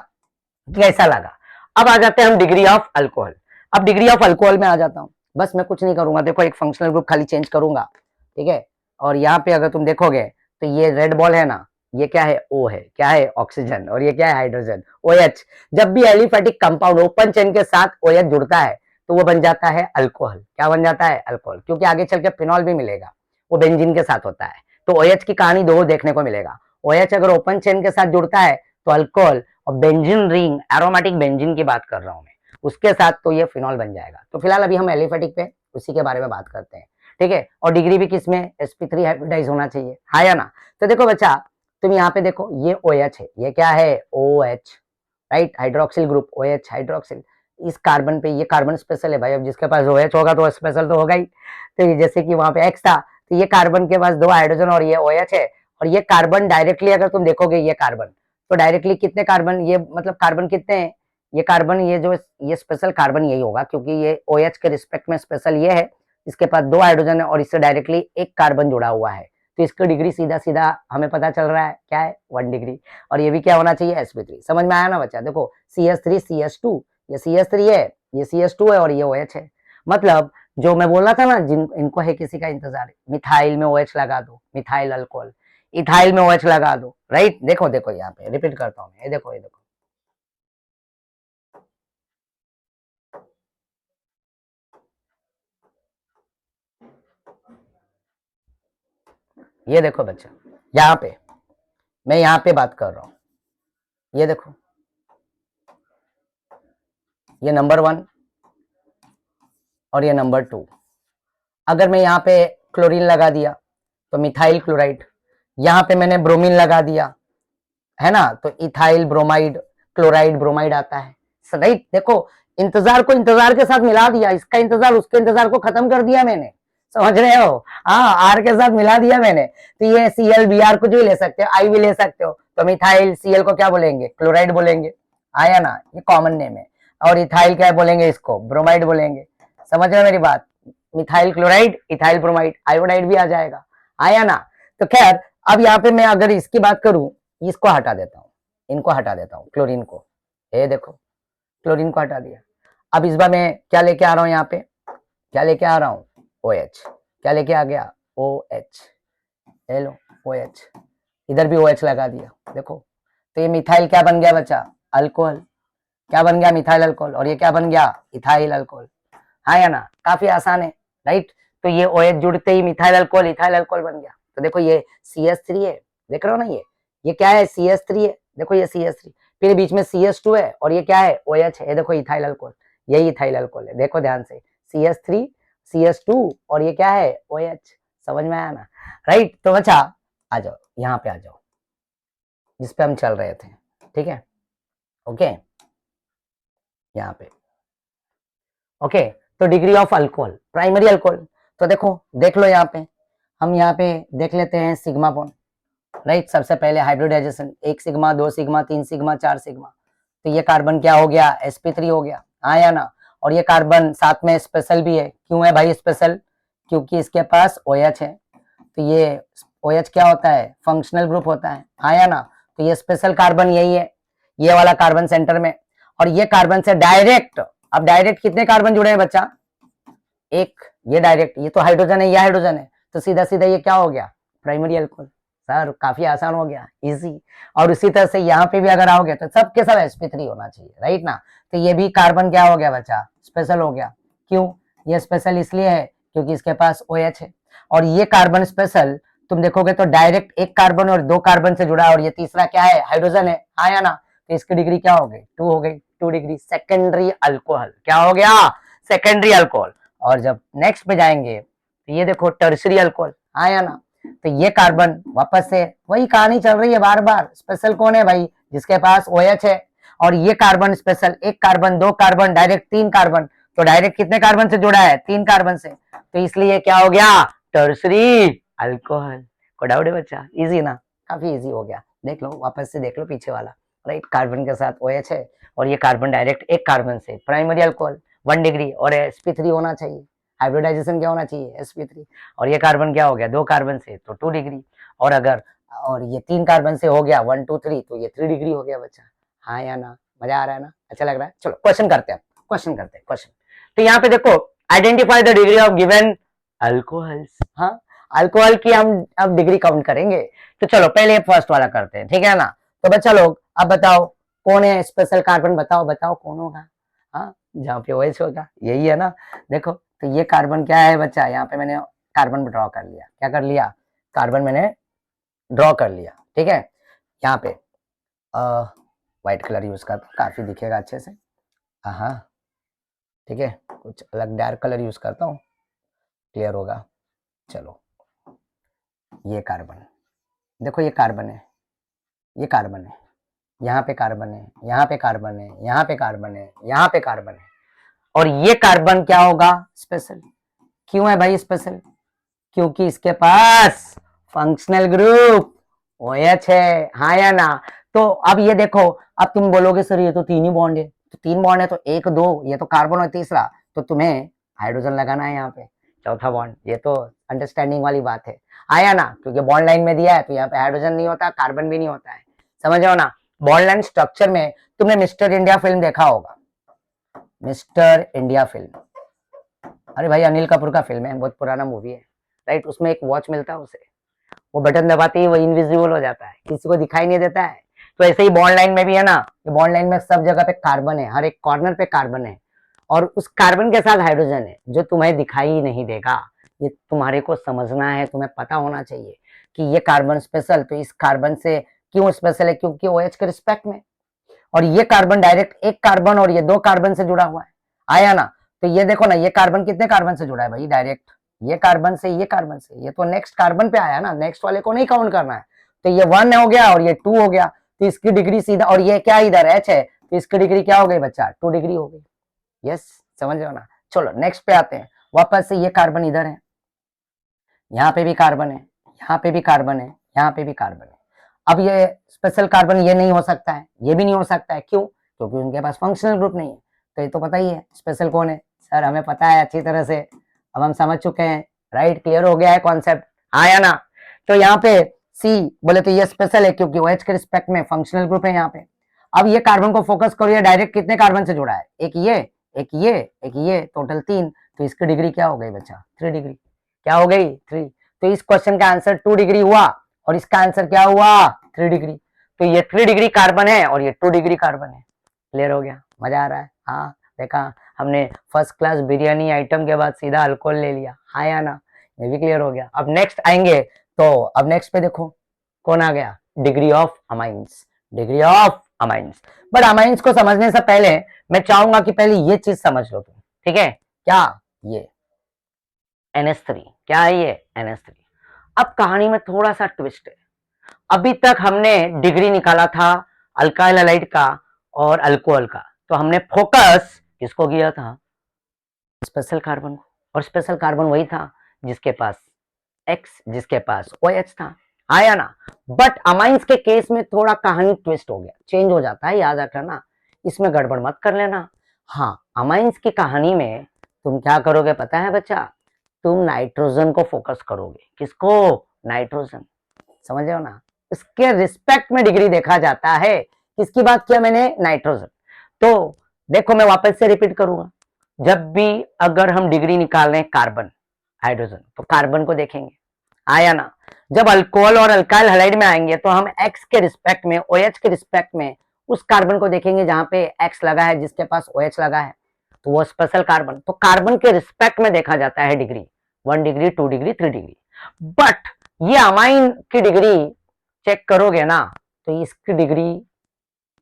कैसा लगा। अब आ जाते हैं हम डिग्री ऑफ अल्कोहल। अब डिग्री ऑफ अल्कोहल में आ जाता हूँ, बस मैं कुछ नहीं करूंगा, देखो एक फंक्शनल ग्रुप खाली चेंज करूंगा, ठीक है। और यहाँ पे अगर तुम देखोगे तो ये रेड बॉल है ना, ये क्या है O है, क्या है ऑक्सीजन, और ये क्या है हाइड्रोजन OH। जब भी एलिफेटिक कंपाउंड ओपन चेन के साथ OH जुड़ता है तो वो बन जाता है अल्कोहल। क्या बन जाता है, अल्कोहल, क्योंकि आगे चल के फिनॉल भी मिलेगा, वो बेंजीन के साथ होता है। तो OH की कहानी दो देखने को मिलेगा, OH अगर ओपन चेन के साथ जुड़ता है तो अल्कोहल, और बेंजीन रिंग एरोमेटिक बेंजीन की बात कर रहा हूं मैं, उसके साथ तो ये फिनॉल बन जाएगा। तो फिलहाल अभी हम एलिफेटिक पे उसी के बारे में बात करते हैं, ठीक है। और डिग्री भी किसमें, sp3 हाइब्रिडाइज होना चाहिए, हाँ या ना। तो देखो बच्चा, तुम यहाँ पे देखो ये OH है, ये क्या है OH, right, hydroxyl group OH hydroxyl. इस कार्बन पे ये कार्बन स्पेशल है भाई, अब जिसके पास OH होगा तो स्पेशल तो होगा ही। तो जैसे कि वहां पे X था तो ये कार्बन के पास 2 हाइड्रोजन और ये OH है, और ये कार्बन डायरेक्टली अगर तुम देखोगे ये कार्बन, तो डायरेक्टली कितने कार्बन, ये मतलब कार्बन कितने हैं, ये कार्बन, ये जो ये स्पेशल कार्बन यही होगा क्योंकि ये OH के रिस्पेक्ट में स्पेशल ये है, इसके पास 2 हाइड्रोजन है और इससे डायरेक्टली एक कार्बन जुड़ा हुआ है, तो इसकी डिग्री सीधा सीधा हमें पता चल रहा है क्या है 1 डिग्री। और ये भी क्या होना चाहिए sp3। समझ में आया ना बच्चा, देखो CH3 CH2, ये CH3 है, ये CH2 है और ये OH है। मतलब जो मैं बोल रहा था ना, जिन इनको है किसी का इंतजार, मिथाइल में OH लगा दो, मिथाइल अल्कोहल, इथाइल में OH लगा दो, राइट। देखो देखो यहाँ पे रिपीट करता हूँ, ये देखो, ये देखो, ये देखो बच्चा, यहाँ पे मैं यहाँ पे बात कर रहा हूँ, ये देखो, ये नंबर 1 और ये नंबर 2। अगर मैं यहाँ पे क्लोरीन लगा दिया तो मिथाइल क्लोराइड, यहाँ पे मैंने ब्रोमीन लगा दिया है ना, तो इथाइल ब्रोमाइड, क्लोराइड ब्रोमाइड आता है, राइट। देखो इंतजार को इंतजार के साथ मिला दिया, इसका इंतजार उसके इंतजार को खत्म कर दिया मैंने, समझ रहे हो, हाँ आर के साथ मिला दिया मैंने। तो ये CL Br कुछ भी ले सकते हो, आई भी ले सकते हो, तो मिथाइल Cl को क्या बोलेंगे, क्लोराइड बोलेंगे, आया ना, ये कॉमन नेम है। और इथाइल क्या बोलेंगे, इसको ब्रोमाइड बोलेंगे। समझ रहे हो मेरी बात, methyl chloride, ethyl bromide, iodide भी आ जाएगा, आया ना। तो खैर अब यहाँ पे मैं अगर इसकी बात करूं, इसको हटा देता हूँ, इनको हटा देता हूँ, क्लोरीन को, ये देखो क्लोरीन को हटा दिया। अब इस बार मैं क्या लेके आ रहा हूँ, यहाँ पे क्या लेके आ रहा हूँ, OH, क्या लेके आ गया OH, हेलो OH, इधर भी OH लगा दिया, देखो। तो ये मिथाइल क्या बन गया बच्चा, अल्कोहल, क्या बन गया मिथाइल अल्कोहल, और ये क्या बन गया इथाइल अल्कोहल, हाँ या ना, काफी आसान है, राइट। तो ये OH जुड़ते ही मिथाइल अल्कोहल इथाइल अल्कोहल बन गया। तो देखो ये CH3 है, देख रहे हो ना, ये क्या है CH3 है, देखो ये CH3, फिर बीच में CH2 है और ये क्या है OH है, ये देखो इथाइल अल्कोहल, यही इथाइल अल्कोहल है, देखो ध्यान से, CH3 CH2 और ये क्या है OH। समझ में आया ना, राइट। तो बच्चा आ जाओ, यहाँ पे आ जाओ जिस पे हम चल रहे थे, ठीक है, ओके, यहाँ पे, ओके। तो degree of alcohol, primary alcohol, तो देखो देख लो यहाँ पे, हम यहाँ पे देख लेते हैं सिग्मा बॉन्ड, राइट। सबसे पहले hybridization, 1 sigma 2 sigma 3 sigma 4 sigma, तो ये कार्बन क्या हो गया sp3 हो गया, हाँ या ना। और ये कार्बन साथ में स्पेशल भी है, क्यों है भाई स्पेशल, क्योंकि इसके पास OH है, तो ये OH क्या होता है, फंक्शनल ग्रुप होता है, हाँ या ना। तो ये स्पेशल कार्बन यही है, ये वाला कार्बन सेंटर में, और ये कार्बन से डायरेक्ट, अब डायरेक्ट कितने कार्बन जुड़े हैं बच्चा, एक, ये डायरेक्ट, ये तो हाइड्रोजन है, ये हाइड्रोजन है, तो सीधा सीधा ये क्या हो गया प्राइमरी अल्कोहल। सर काफी आसान हो गया, इजी। और उसी तरह से यहाँ पे भी अगर आओगे तो सब के सब sp3 होना चाहिए, राइट ना। तो ये भी कार्बन क्या हो गया बच्चा, स्पेशल हो गया, क्यों, ये स्पेशल इसलिए है क्योंकि इसके पास OH है, और ये कार्बन स्पेशल तुम देखोगे तो डायरेक्ट एक कार्बन और दो कार्बन से जुड़ा है, और ये तीसरा क्या है, हाइड्रोजन है, हाँ या ना, तो इसकी डिग्री क्या हो गई, 2 हो गई, 2 डिग्री, सेकेंडरी अल्कोहल, क्या हो गया, सेकेंडरी अल्कोहल। और जब नेक्स्ट पे जाएंगे तो ये देखो टर्सरी अल्कोहल, हाँ या ना, तो ये कार्बन वापस से वही कहानी चल रही है बार बार, स्पेशल कौन है भाई, जिसके पास OH है, और ये कार्बन स्पेशल, एक कार्बन, दो कार्बन, डायरेक्ट 3 कार्बन, तो डायरेक्ट कितने कार्बन से जुड़ा है, 3 कार्बन से, तो इसलिए क्या हो गया, टर्सरी अल्कोहल। को डाउट है बच्चा, इजी ना, काफी इजी हो गया, देख लो वापस से देख लो पीछे वाला, राइट, कार्बन के साथ OH है, और ये कार्बन डायरेक्ट एक कार्बन से, प्राइमरी अल्कोहल 1 डिग्री, और sp3 होना चाहिए, हाइब्रिडाइजेशन क्या होना चाहिए, sp3, और ये कार्बन क्या हो गया, 2 कार्बन से, तो 2 डिग्री, और अगर और ये 3 कार्बन से हो गया 1 2 3, तो ये 3 डिग्री हो गया बच्चा, हाँ या ना, मजा आ रहा है ना, अच्छा लग रहा है, चलो क्वेश्चन करते हैं, क्वेश्चन। तो यहाँ पे देखो, identify the degree of given alcohols, हाँ, अल्कोहल की हम अब डिग्री काउंट करेंगे, तो चलो पहले फर्स्ट वाला करते हैं, ठीक है ना, तो बच्चा लोग अब बताओ कौन है स्पेशल कार्बन, बताओ कौन होगा, हाँ, जहाँ पे OH होगा, यही है ना, देखो, तो ये कार्बन क्या है बच्चा, यहाँ पे मैंने कार्बन ड्रॉ कर लिया, क्या कर लिया, कार्बन मैंने ड्रॉ कर लिया, ठीक है, यहाँ पे व्हाइट कलर यूज करता हूँ, काफी दिखेगा अच्छे से, हाँ, ठीक है, कुछ अलग डार्क कलर यूज करता हूँ, क्लियर होगा, चलो, ये कार्बन, देखो ये कार्बन है, ये कार्बन है, यहाँ पे कार्बन है, यहाँ पे कार्बन है, यहाँ पे कार्बन है, यहाँ पे कार्बन है, और ये कार्बन क्या होगा, स्पेशल, क्यों है भाई स्पेशल, क्योंकि इसके पास फंक्शनल ग्रुप OH है, हाँ या ना, तो अब ये देखो, अब तुम बोलोगे सर ये तो 3 ही बॉन्ड है, तो 3 बॉन्ड है तो 1 2, ये तो कार्बन और तीसरा, तो तुम्हें हाइड्रोजन लगाना है यहाँ पे, चौथा बॉन्ड, ये तो अंडरस्टैंडिंग वाली बात है, आया ना, क्योंकि बॉन्ड लाइन में दिया है तो यहाँ पे हाइड्रोजन नहीं होता, कार्बन भी नहीं होता है, समझ रहे हो ना, बॉन्ड लाइन स्ट्रक्चर में तुमने मिस्टर इंडिया फिल्म देखा होगा, मिस्टर इंडिया फिल्म, अरे भाई अनिल कपूर का फिल्म है, बहुत पुराना मूवी है, राइट, उसमें एक वॉच मिलता है उसे, वो बटन दबाते ही वो इनविजिबल हो जाता है, किसी को दिखाई नहीं देता है, तो ऐसे ही बॉन्ड लाइन में भी है ना, ये बॉन्ड लाइन में सब जगह पे कार्बन है, हर एक कॉर्नर पे कार्बन है, और उस कार्बन के साथ हाइड्रोजन है जो तुम्हें दिखाई नहीं देगा, ये तुम्हारे को समझना है, तुम्हें पता होना चाहिए कि ये कार्बन स्पेशल, तो इस कार्बन से क्यों स्पेशल है, क्योंकि OH के रिस्पेक्ट में, और ये कार्बन डायरेक्ट एक कार्बन और ये 2 कार्बन से जुड़ा हुआ है, आया ना, तो ये देखो ना, ये कार्बन कितने कार्बन से जुड़ा है भाई, डायरेक्ट ये कार्बन से, ये कार्बन से, ये तो नेक्स्ट कार्बन पे आया ना, नेक्स्ट वाले को नहीं काउंट करना है, तो ये 1 हो गया और ये 2 हो गया, तो इसकी डिग्री सीधा, और ये क्या इधर H है, तो इसकी डिग्री क्या हो गई बच्चा, 2 डिग्री हो गई, यस, समझ रहे हो ना, चलो नेक्स्ट पे आते हैं, वापस से ये कार्बन इधर है, यहाँ पे भी कार्बन है, यहाँ पे भी कार्बन है, यहाँ पे भी कार्बन है, अब ये स्पेशल कार्बन ये नहीं हो सकता है, ये भी नहीं हो सकता है, क्यों, क्योंकि उनके पास फंक्शनल ग्रुप नहीं है, तो ये तो पता ही है स्पेशल कौन है, सर हमें पता है अच्छी तरह से, अब हम समझ चुके हैं, राइट, क्लियर हो गया है कॉन्सेप्ट, आया ना, तो यहाँ पे C बोले तो ये स्पेशल है क्योंकि OH के रिस्पेक्ट में फंक्शनल ग्रुप है यहाँ पे, अब ये कार्बन को फोकस करो, ये डायरेक्ट कितने कार्बन से जुड़ा है, एक ये, एक ये, एक ये, टोटल 3, तो इसकी डिग्री क्या हो गई बच्चा, 3 डिग्री, क्या हो गई 3, तो इस क्वेश्चन का आंसर 2 डिग्री हुआ, और इसका आंसर क्या हुआ 3 डिग्री, तो ये 3 डिग्री कार्बन है और ये 2 डिग्री कार्बन है, क्लियर हो गया, मजा आ रहा है, हाँ, देखा हमने फर्स्ट क्लास बिरयानी आइटम के बाद सीधा अल्कोहल ले लिया, हाँ या ना, ये भी क्लियर हो गया, अब नेक्स्ट आएंगे, तो अब नेक्स्ट पे देखो कौन आ गया, degree of amines, degree of amines, but amines को समझने से पहले मैं चाहूंगा कि पहले ये चीज समझ लो तुम, ठीक है, क्या, ये NH3, क्या है ये NH3, अब कहानी में थोड़ा सा ट्विस्ट है, अभी तक हमने डिग्री निकाला था अल्काइल हैलाइड का और अल्कोहल का, तो हमने फोकस किसको किया था, स्पेशल कार्बन को, और स्पेशल कार्बन वही था जिसके पास X, जिसके पास OH था, आया ना, बट अमाइंस के केस में थोड़ा कहानी ट्विस्ट हो गया, चेंज हो जाता है, याद रखना, इसमें गड़बड़ मत कर लेना, हाँ, अमाइंस की कहानी में तुम क्या करोगे पता है बच्चा, तुम नाइट्रोजन को फोकस करोगे, किसको, नाइट्रोजन, समझ रहे हो ना, इसके रिस्पेक्ट में डिग्री देखा जाता है, किसकी बात किया मैंने, नाइट्रोजन, तो देखो मैं वापस से रिपीट करूंगा, जब भी अगर हम डिग्री निकाल रहे हैं कार्बन हाइड्रोजन, तो कार्बन को देखेंगे, आया ना, जब अल्कोहल और अल्काइल हैलाइड में आएंगे तो हम X के रिस्पेक्ट में, OH के रिस्पेक्ट में उस कार्बन को देखेंगे जहां पे X लगा है, जिसके पास OH लगा है, तो वो स्पेशल कार्बन, तो कार्बन के रिस्पेक्ट में देखा जाता है degree, 1 degree 2 degree 3 degree, but ये अमाइन की डिग्री चेक करोगे ना तो इसकी डिग्री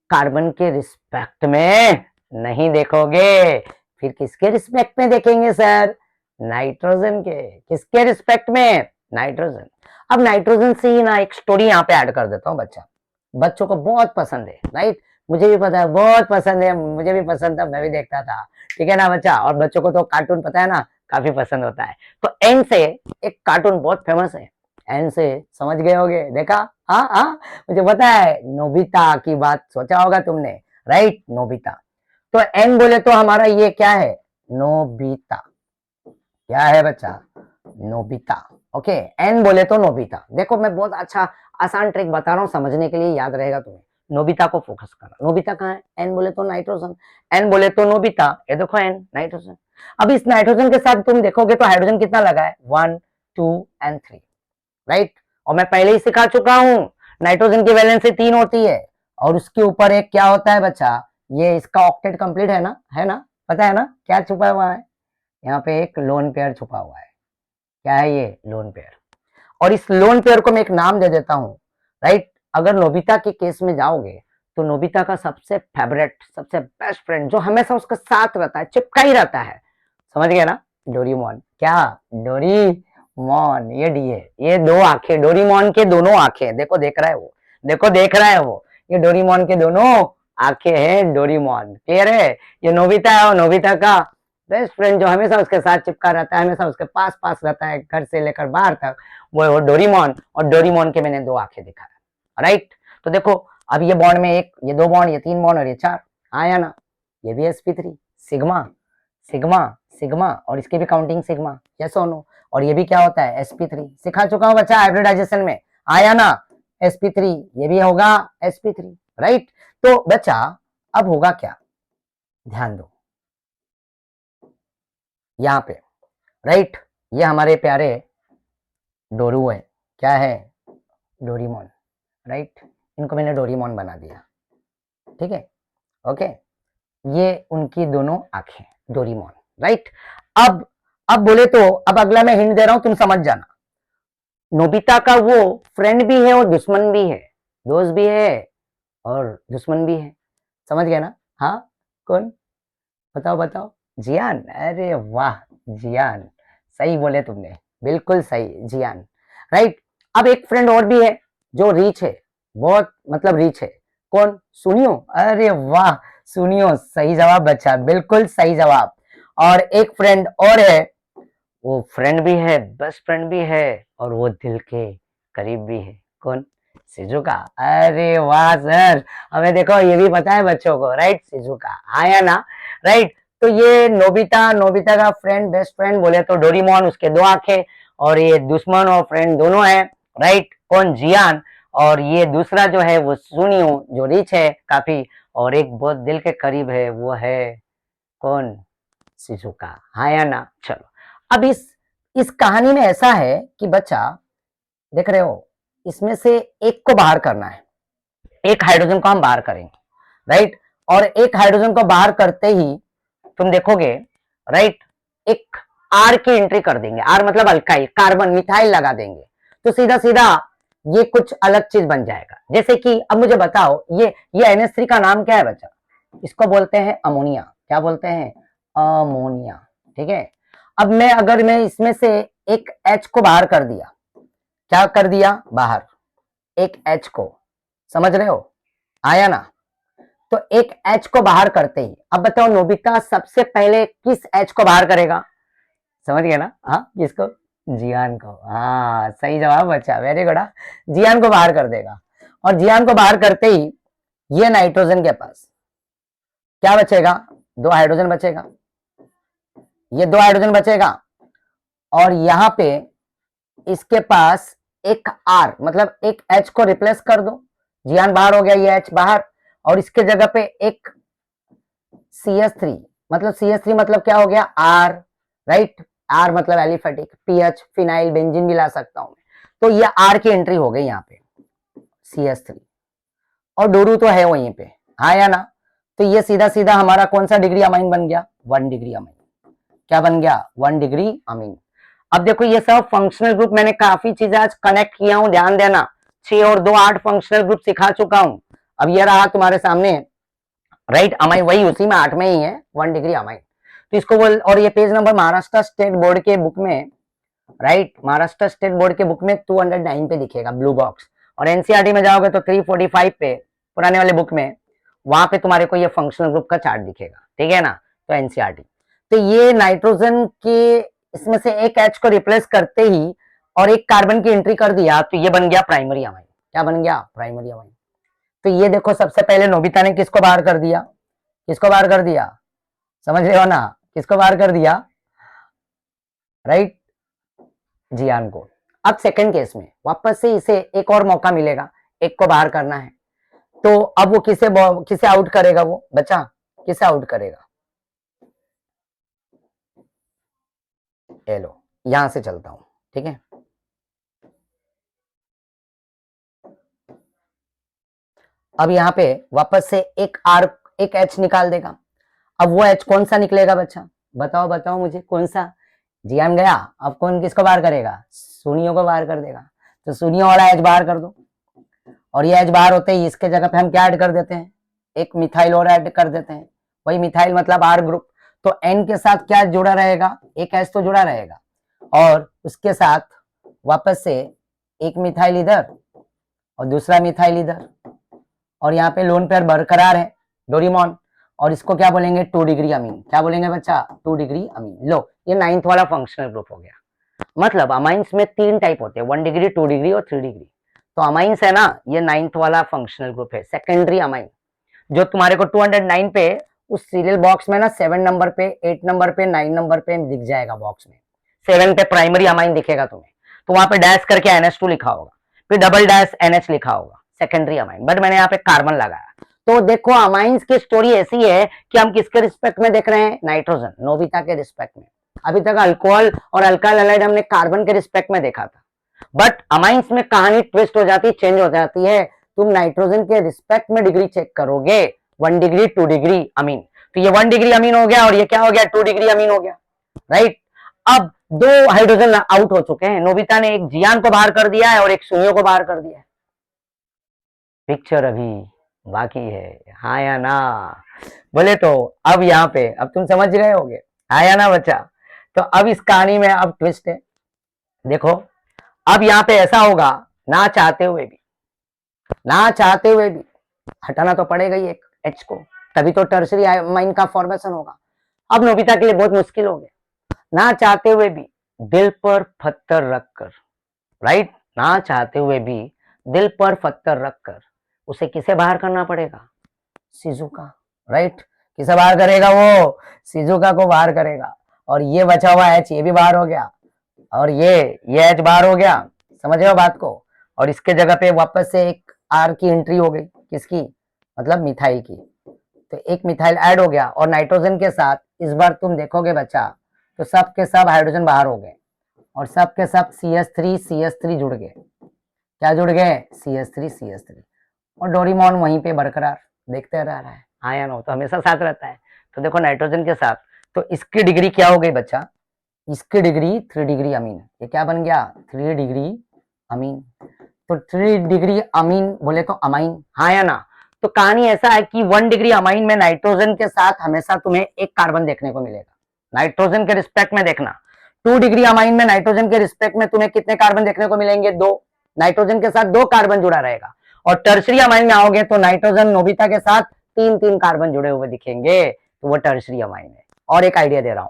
कार्बन के रिस्पेक्ट में नहीं देखोगे, फिर किसके रिस्पेक्ट में देखेंगे सर? नाइट्रोजन के। किसके रिस्पेक्ट में? नाइट्रोजन। अब नाइट्रोजन से ही ना एक स्टोरी यहाँ पे ऐड कर देता हूँ बच्चा, बच्चों को बहुत पसंद है, राइट? मुझे भी पता है, बहुत पसंद है, मुझे भी पसंद था, मैं भी देखता था, ठीक है ना बच्चा? और बच्चों को तो कार्टून पता है ना, काफी पसंद होता है। तो एन से एक कार्टून बहुत फेमस है, एन से समझ गए होगे, देखा? हाँ हाँ, मुझे पता है, नोबिता की बात सोचा होगा तुमने, राइट? नोबिता। तो एन बोले तो हमारा ये क्या है? नोबिता। क्या है बच्चा? नोबिता। ओके, एन बोले तो नोबिता। देखो मैं बहुत अच्छा आसान ट्रिक बता रहा हूँ, समझने के लिए, याद रहेगा तुम्हें। नोबिता को फोकस करना। नोबिता कहाँ है? एन बोले तो नाइट्रोजन, एन बोले तो नोबिता, ये देखो एन, नाइट्रोजन। अब इस नाइट्रोजन के साथ तुम देखोगे तो हाइड्रोजन कितना लगा है? 1 2 एंड 3, राइट? और मैं पहले ही सिखा चुका हूं, नाइट्रोजन की वैलेंसी 3 होती है, और उसके ऊपर एक क्या होता है बच्चा? ये इसका ऑक्टेट कंप्लीट है ना? है ना? पता है ना क्या छुपा हुआ है? यहाँ पे एक लोन पेयर छुपा हुआ है। क्या है ये? Lone pair. और इस लोन पेयर को मैं एक नाम दे देता हूं, राइट? अगर नोबिता के केस में जाओगे तो नोबिता का सबसे फेवरेट, सबसे बेस्ट फ्रेंड, जो हमेशा उसका साथ रहता है, चिपका ही रहता है, समझ गए ना? डोरीमोन। क्या? डोरीमोन। ये डी है, ये दो आंखें, डोरीमोन के दोनों आंखें, देखो देख रहा है वो, देखो देख रहा है वो, ये डोरीमोन के दोनों आंखें हैं, डोरीमोन। क्लियर है? ये नोबिता है, और नोबिता का बेस्ट फ्रेंड जो हमेशा उसके साथ चिपका रहता है, हमेशा उसके पास पास रहता है, घर से लेकर बाहर तक, वो डोरीमोन। और डोरीमोन के मैंने दो आंखें दिखा है, राइट? तो देखो, अब ये बॉन्ड में एक, ये दो बॉन्ड, ये तीन बॉन्ड, और ये चार आया ना? ये भी sp3, सिग्मा सिग्मा सिग्मा, और इसकी भी काउंटिंग सिग्मा, यस और नो। और ये भी क्या होता है? sp3। सिखा चुका हूं बच्चा हाइब्रिडाइजेशन में, आया ना? sp3, ये भी होगा sp3, राइट? तो बच्चा अब होगा क्या? ध्यान दो यहाँ पे, राइट? ये हमारे प्यारे डोरू है, क्या है? Doraemon, right? इनको मैंने डोरीमोन बना दिया, ठीक है? ओके, ये उनकी दोनों आंखें, डोरीमोन, राइट? अब बोले तो, अब अगला मैं हिंट दे रहा हूं, तुम समझ जाना। नोबिता का वो फ्रेंड भी है और दुश्मन भी है, दोस्त भी है और दुश्मन भी है, समझ गए ना? हाँ, कौन? बताओ बताओ। जियान। अरे वाह, जियान, सही बोले तुमने, बिल्कुल सही, जियान, राइट? अब एक फ्रेंड और भी है जो रीच है, बहुत मतलब रीच है, कौन? सुनियो। अरे वाह, सुनियो, सही जवाब बच्चा, बिल्कुल सही जवाब। और एक फ्रेंड और है, वो फ्रेंड भी है, बेस्ट फ्रेंड भी है, और वो दिल के करीब भी है, कौन? सिजुका। अरे वाह सर, हमें देखो ये भी पता है बच्चों को, राइट? सिजुका आया ना, राइट? तो ये नोबिता, नोबिता का फ्रेंड, बेस्ट फ्रेंड बोले तो डोरीमोन, उसके दो आंखें, और ये दुश्मन और फ्रेंड दोनों है, राइट? कौन? जियान। और ये दूसरा जो है वो सुनियो, जो रिच है काफी, और एक बहुत दिल के करीब है, वो है कौन? शिजुका। हाँ या ना? चलो, अब इस कहानी में ऐसा है कि बच्चा देख रहे हो, इसमें से एक को बाहर करना है, एक हाइड्रोजन को हम बाहर करेंगे, राइट? और एक हाइड्रोजन को बाहर करते ही तुम देखोगे, राइट, एक आर की एंट्री कर देंगे, आर मतलब अल्काइल, कार्बन, मिथाइल लगा देंगे, तो सीधा सीधा ये कुछ अलग चीज बन जाएगा। जैसे कि अब मुझे बताओ, ये NH3 का नाम क्या है बच्चा? इसको बोलते हैं अमोनिया। क्या बोलते हैं? अमोनिया, ठीक है? अब अगर मैं इसमें से एक H को बाहर कर दिया, क्या कर दिया बाहर? एक H को, समझ रहे हो? आया ना? तो एक H को बाहर करते ही, अब बताओ नोबिता सबसे पहले किस H को बाहर करेगा? समझ गए ना? हाँ, किसको? जियान को। हाँ, सही जवाब बच्चा, वेरी गुड। जियान को बाहर कर देगा, और जियान को बाहर करते ही ये नाइट्रोजन के पास क्या बचेगा? दो हाइड्रोजन बचेगा, ये दो हाइड्रोजन बचेगा, और यहां पे इसके पास एक आर, मतलब एक H को रिप्लेस कर दो, जियान बाहर हो गया, ये H बाहर, और इसके जगह पे एक CH3, मतलब CH3 मतलब क्या हो गया? R, right? आर मतलब एलिफेटिक, पीएच, फिनाइल बेंजीन भी ला सकता हूं मैं, तो ये आर की एंट्री हो गई यहाँ पे, CH3, और डोरू तो है वहीं पे, हाँ या ना? तो ये सीधा सीधा हमारा कौन सा डिग्री अमाइन बन गया? 1 डिग्री अमाइन। क्या बन गया? 1 डिग्री अमीन। अब देखो ये सब फंक्शनल ग्रुप मैंने काफी चीजें आज कनेक्ट किया हूं, ध्यान देना। 6 और 2 8 फंक्शनल ग्रुप सिखा चुका हूं। अब ये रहा तुम्हारे सामने, राइट, अमाइन वही उसी में 8 में ही है, 1 डिग्री अमाइन। तो इसको बोल, और ये page number Maharashtra state board के बुक में, राइट, महाराष्ट्र स्टेट बोर्ड के बुक में 209 पे दिखेगा ब्लू बॉक्स। और एनसीईआरटी में जाओगे तो 345 पे पुराने वाले बुक में, वहां पे तुम्हारे को ये फंक्शनल ग्रुप का चार्ट दिखेगा, ठीक है ना। तो एनसीईआरटी, तो ये नाइट्रोजन के इसमें से एक एच को रिप्लेस करते ही और एक कार्बन की एंट्री कर दिया, तो ये बन गया प्राइमरी अमाइन। क्या बन गया? Primary amine. तो ये देखो सबसे पहले नोबिता ने किसको बाहर कर दिया? किसको बाहर कर दिया? समझ रहे हो ना, किसको बाहर कर दिया? राइट, जियान को। अब सेकंड केस में वापस से इसे एक और मौका मिलेगा, एक को बाहर करना है। तो अब वो किसे आउट करेगा? वो बच्चा किसे आउट करेगा? ये लो, यहां से चलता हूं, ठीक है। अब यहाँ पे वापस से एक आर, एक एच निकाल देगा। अब वो एच कौन सा निकलेगा बच्चा? बताओ बताओ मुझे, कौन सा? जियान गया, अब कौन किसको बाहर करेगा? सुनियों को बाहर कर देगा। तो सुनियों वाला एच बाहर कर दो, और ये एच बाहर होते ही इसके जगह पे हम क्या ऐड कर देते हैं? एक मिथाइल और ऐड कर देते हैं, वही मिथाइल मतलब आर ग्रुप। तो एन के साथ क्या जुड़ा रहेगा? एक एच तो जुड़ा रहेगा, और उसके साथ वापस से एक मिथाइल इधर और दूसरा मिथाइल इधर, और यहाँ पे लोन पेयर बरकरार है, डोरीमॉन। और इसको क्या बोलेंगे? 2 डिग्री अमीन। क्या बोलेंगे बच्चा? 2 डिग्री अमीन। लो, ये 9th वाला फंक्शनल ग्रुप हो गया। मतलब अमाइंस में 3 टाइप होते हैं, 1 डिग्री, 2 डिग्री और 3 डिग्री। तो अमाइंस है ना, ये 9th वाला फंक्शनल ग्रुप है, सेकेंडरी अमाइन, जो तुम्हारे को 209 पे उस सीरियल बॉक्स में ना 7 नंबर पे, 8 नंबर पे, 9 नंबर पे दिख जाएगा बॉक्स में। 7 पे प्राइमरी अमाइन दिखेगा तुम्हें, तो वहां पे डैश करके NH2 लिखा होगा, फिर डबल डैश NH लिखा होगा, सेकेंडरी अमाइन। बट मैंने यहाँ पे कार्बन लगाया। तो देखो अमाइंस की स्टोरी ऐसी है कि हम किसके रिस्पेक्ट में देख रहे हैं? नाइट्रोजन, नोबिता के रिस्पेक्ट में। अभी तक अल्कोहल और अल्काइल हैलाइड हमने कार्बन के रिस्पेक्ट में देखा था, बट अमाइंस में कहानी ट्विस्ट हो जाती, चेंज हो जाती है। तुम नाइट्रोजन के रिस्पेक्ट में डिग्री चेक करोगे, 1 डिग्री, 2 डिग्री अमीन। तो ये 1 डिग्री अमीन हो गया, और ये क्या हो गया? 2 डिग्री अमीन हो गया, राइट। अब 2 हाइड्रोजन आउट हो चुके हैं, नोबिता ने एक जियान को बाहर कर दिया है और एक सुनियो को बाहर कर दिया है। पिक्चर अभी बाकी है, हाँ या ना? बोले तो अब यहाँ पे अब तुम समझ गए होगे, हाँ या ना बच्चा? तो अब इस कहानी में अब ट्विस्ट है, देखो। अब यहाँ पे ऐसा होगा, ना चाहते हुए भी, ना चाहते हुए भी हटाना तो पड़ेगा ही एक एच को, तभी तो टर्शरी अमाइन का फॉर्मेशन होगा। अब नोबिता के लिए बहुत मुश्किल हो गया, ना चाहते हुए भी दिल पर पत्थर रखकर, राइट, ना चाहते हुए भी दिल पर पत्थर रखकर उसे किसे बाहर करना पड़ेगा? Shizuka, right. किसे बाहर करेगा? वो शिजुका को बाहर करेगा। और ये बचा हुआ एच, ये भी बाहर हो गया, और ये एच बाहर हो गया, समझ रहे हो बात को। और इसके जगह पे वापस से एक आर की एंट्री हो गई, किसकी? मतलब मिथाइल की। तो एक मिथाइल ऐड हो गया, और नाइट्रोजन के साथ इस बार तुम देखोगे बच्चा, तो सब के सब हाइड्रोजन बाहर हो गए, और सब के सब CH3 जुड़ गए। क्या जुड़ गए? CH3 और डोरीमॉन वहीं पे बरकरार देखते रह रहा है, हाँ या नो? तो हमेशा साथ रहता है। तो देखो नाइट्रोजन के साथ, तो इसकी डिग्री क्या हो गई बच्चा? इसकी डिग्री 3 डिग्री अमीन। ये क्या बन गया? 3 डिग्री अमीन। तो 3 डिग्री अमीन बोले तो अमाइन, हाँ या ना? तो कहानी ऐसा है कि 1 डिग्री अमाइन में नाइट्रोजन के साथ हमेशा तुम्हें एक कार्बन देखने को मिलेगा, नाइट्रोजन के रिस्पेक्ट में देखना। 2 डिग्री अमाइन में नाइट्रोजन के रिस्पेक्ट में तुम्हें कितने कार्बन देखने को मिलेंगे? 2। नाइट्रोजन के साथ 2 कार्बन जुड़ा रहेगा। और टर्शरी अमाइन में आओगे तो नाइट्रोजन नोबिता के साथ 3 कार्बन जुड़े हुए दिखेंगे, तो वो टर्शरी अमाइन है। और एक आइडिया दे रहा हूं,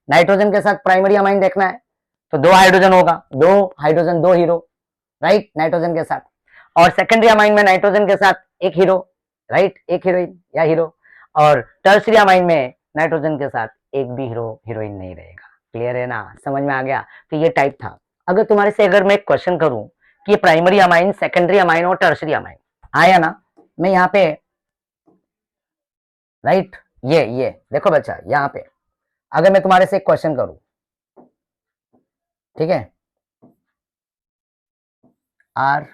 नाइट्रोजन के साथ प्राइमरी अमाइन देखना है तो 2 हाइड्रोजन होगा, 2 हाइड्रोजन 2 हीरो, राइट, नाइट्रोजन के साथ। और सेकेंडरी अमाइन में नाइट्रोजन के साथ एक हीरो, राइट, एक हीरोइन या हीरो। और टर्शरी अमाइन में नाइट्रोजन के साथ एक भी हीरो हीरोइन नहीं रहेगा। क्लियर है ना? समझ में आ गया? तो ये टाइप था। अगर तुम्हारे से अगर मैं एक क्वेश्चन करूं कि प्राइमरी अमाइन, सेकेंडरी अमाइन और टर्शरी अमाइन, आया ना? मैं यहाँ पे, राइट, ये देखो बच्चा, यहाँ पे अगर मैं तुम्हारे से एक क्वेश्चन करूं, ठीक है, R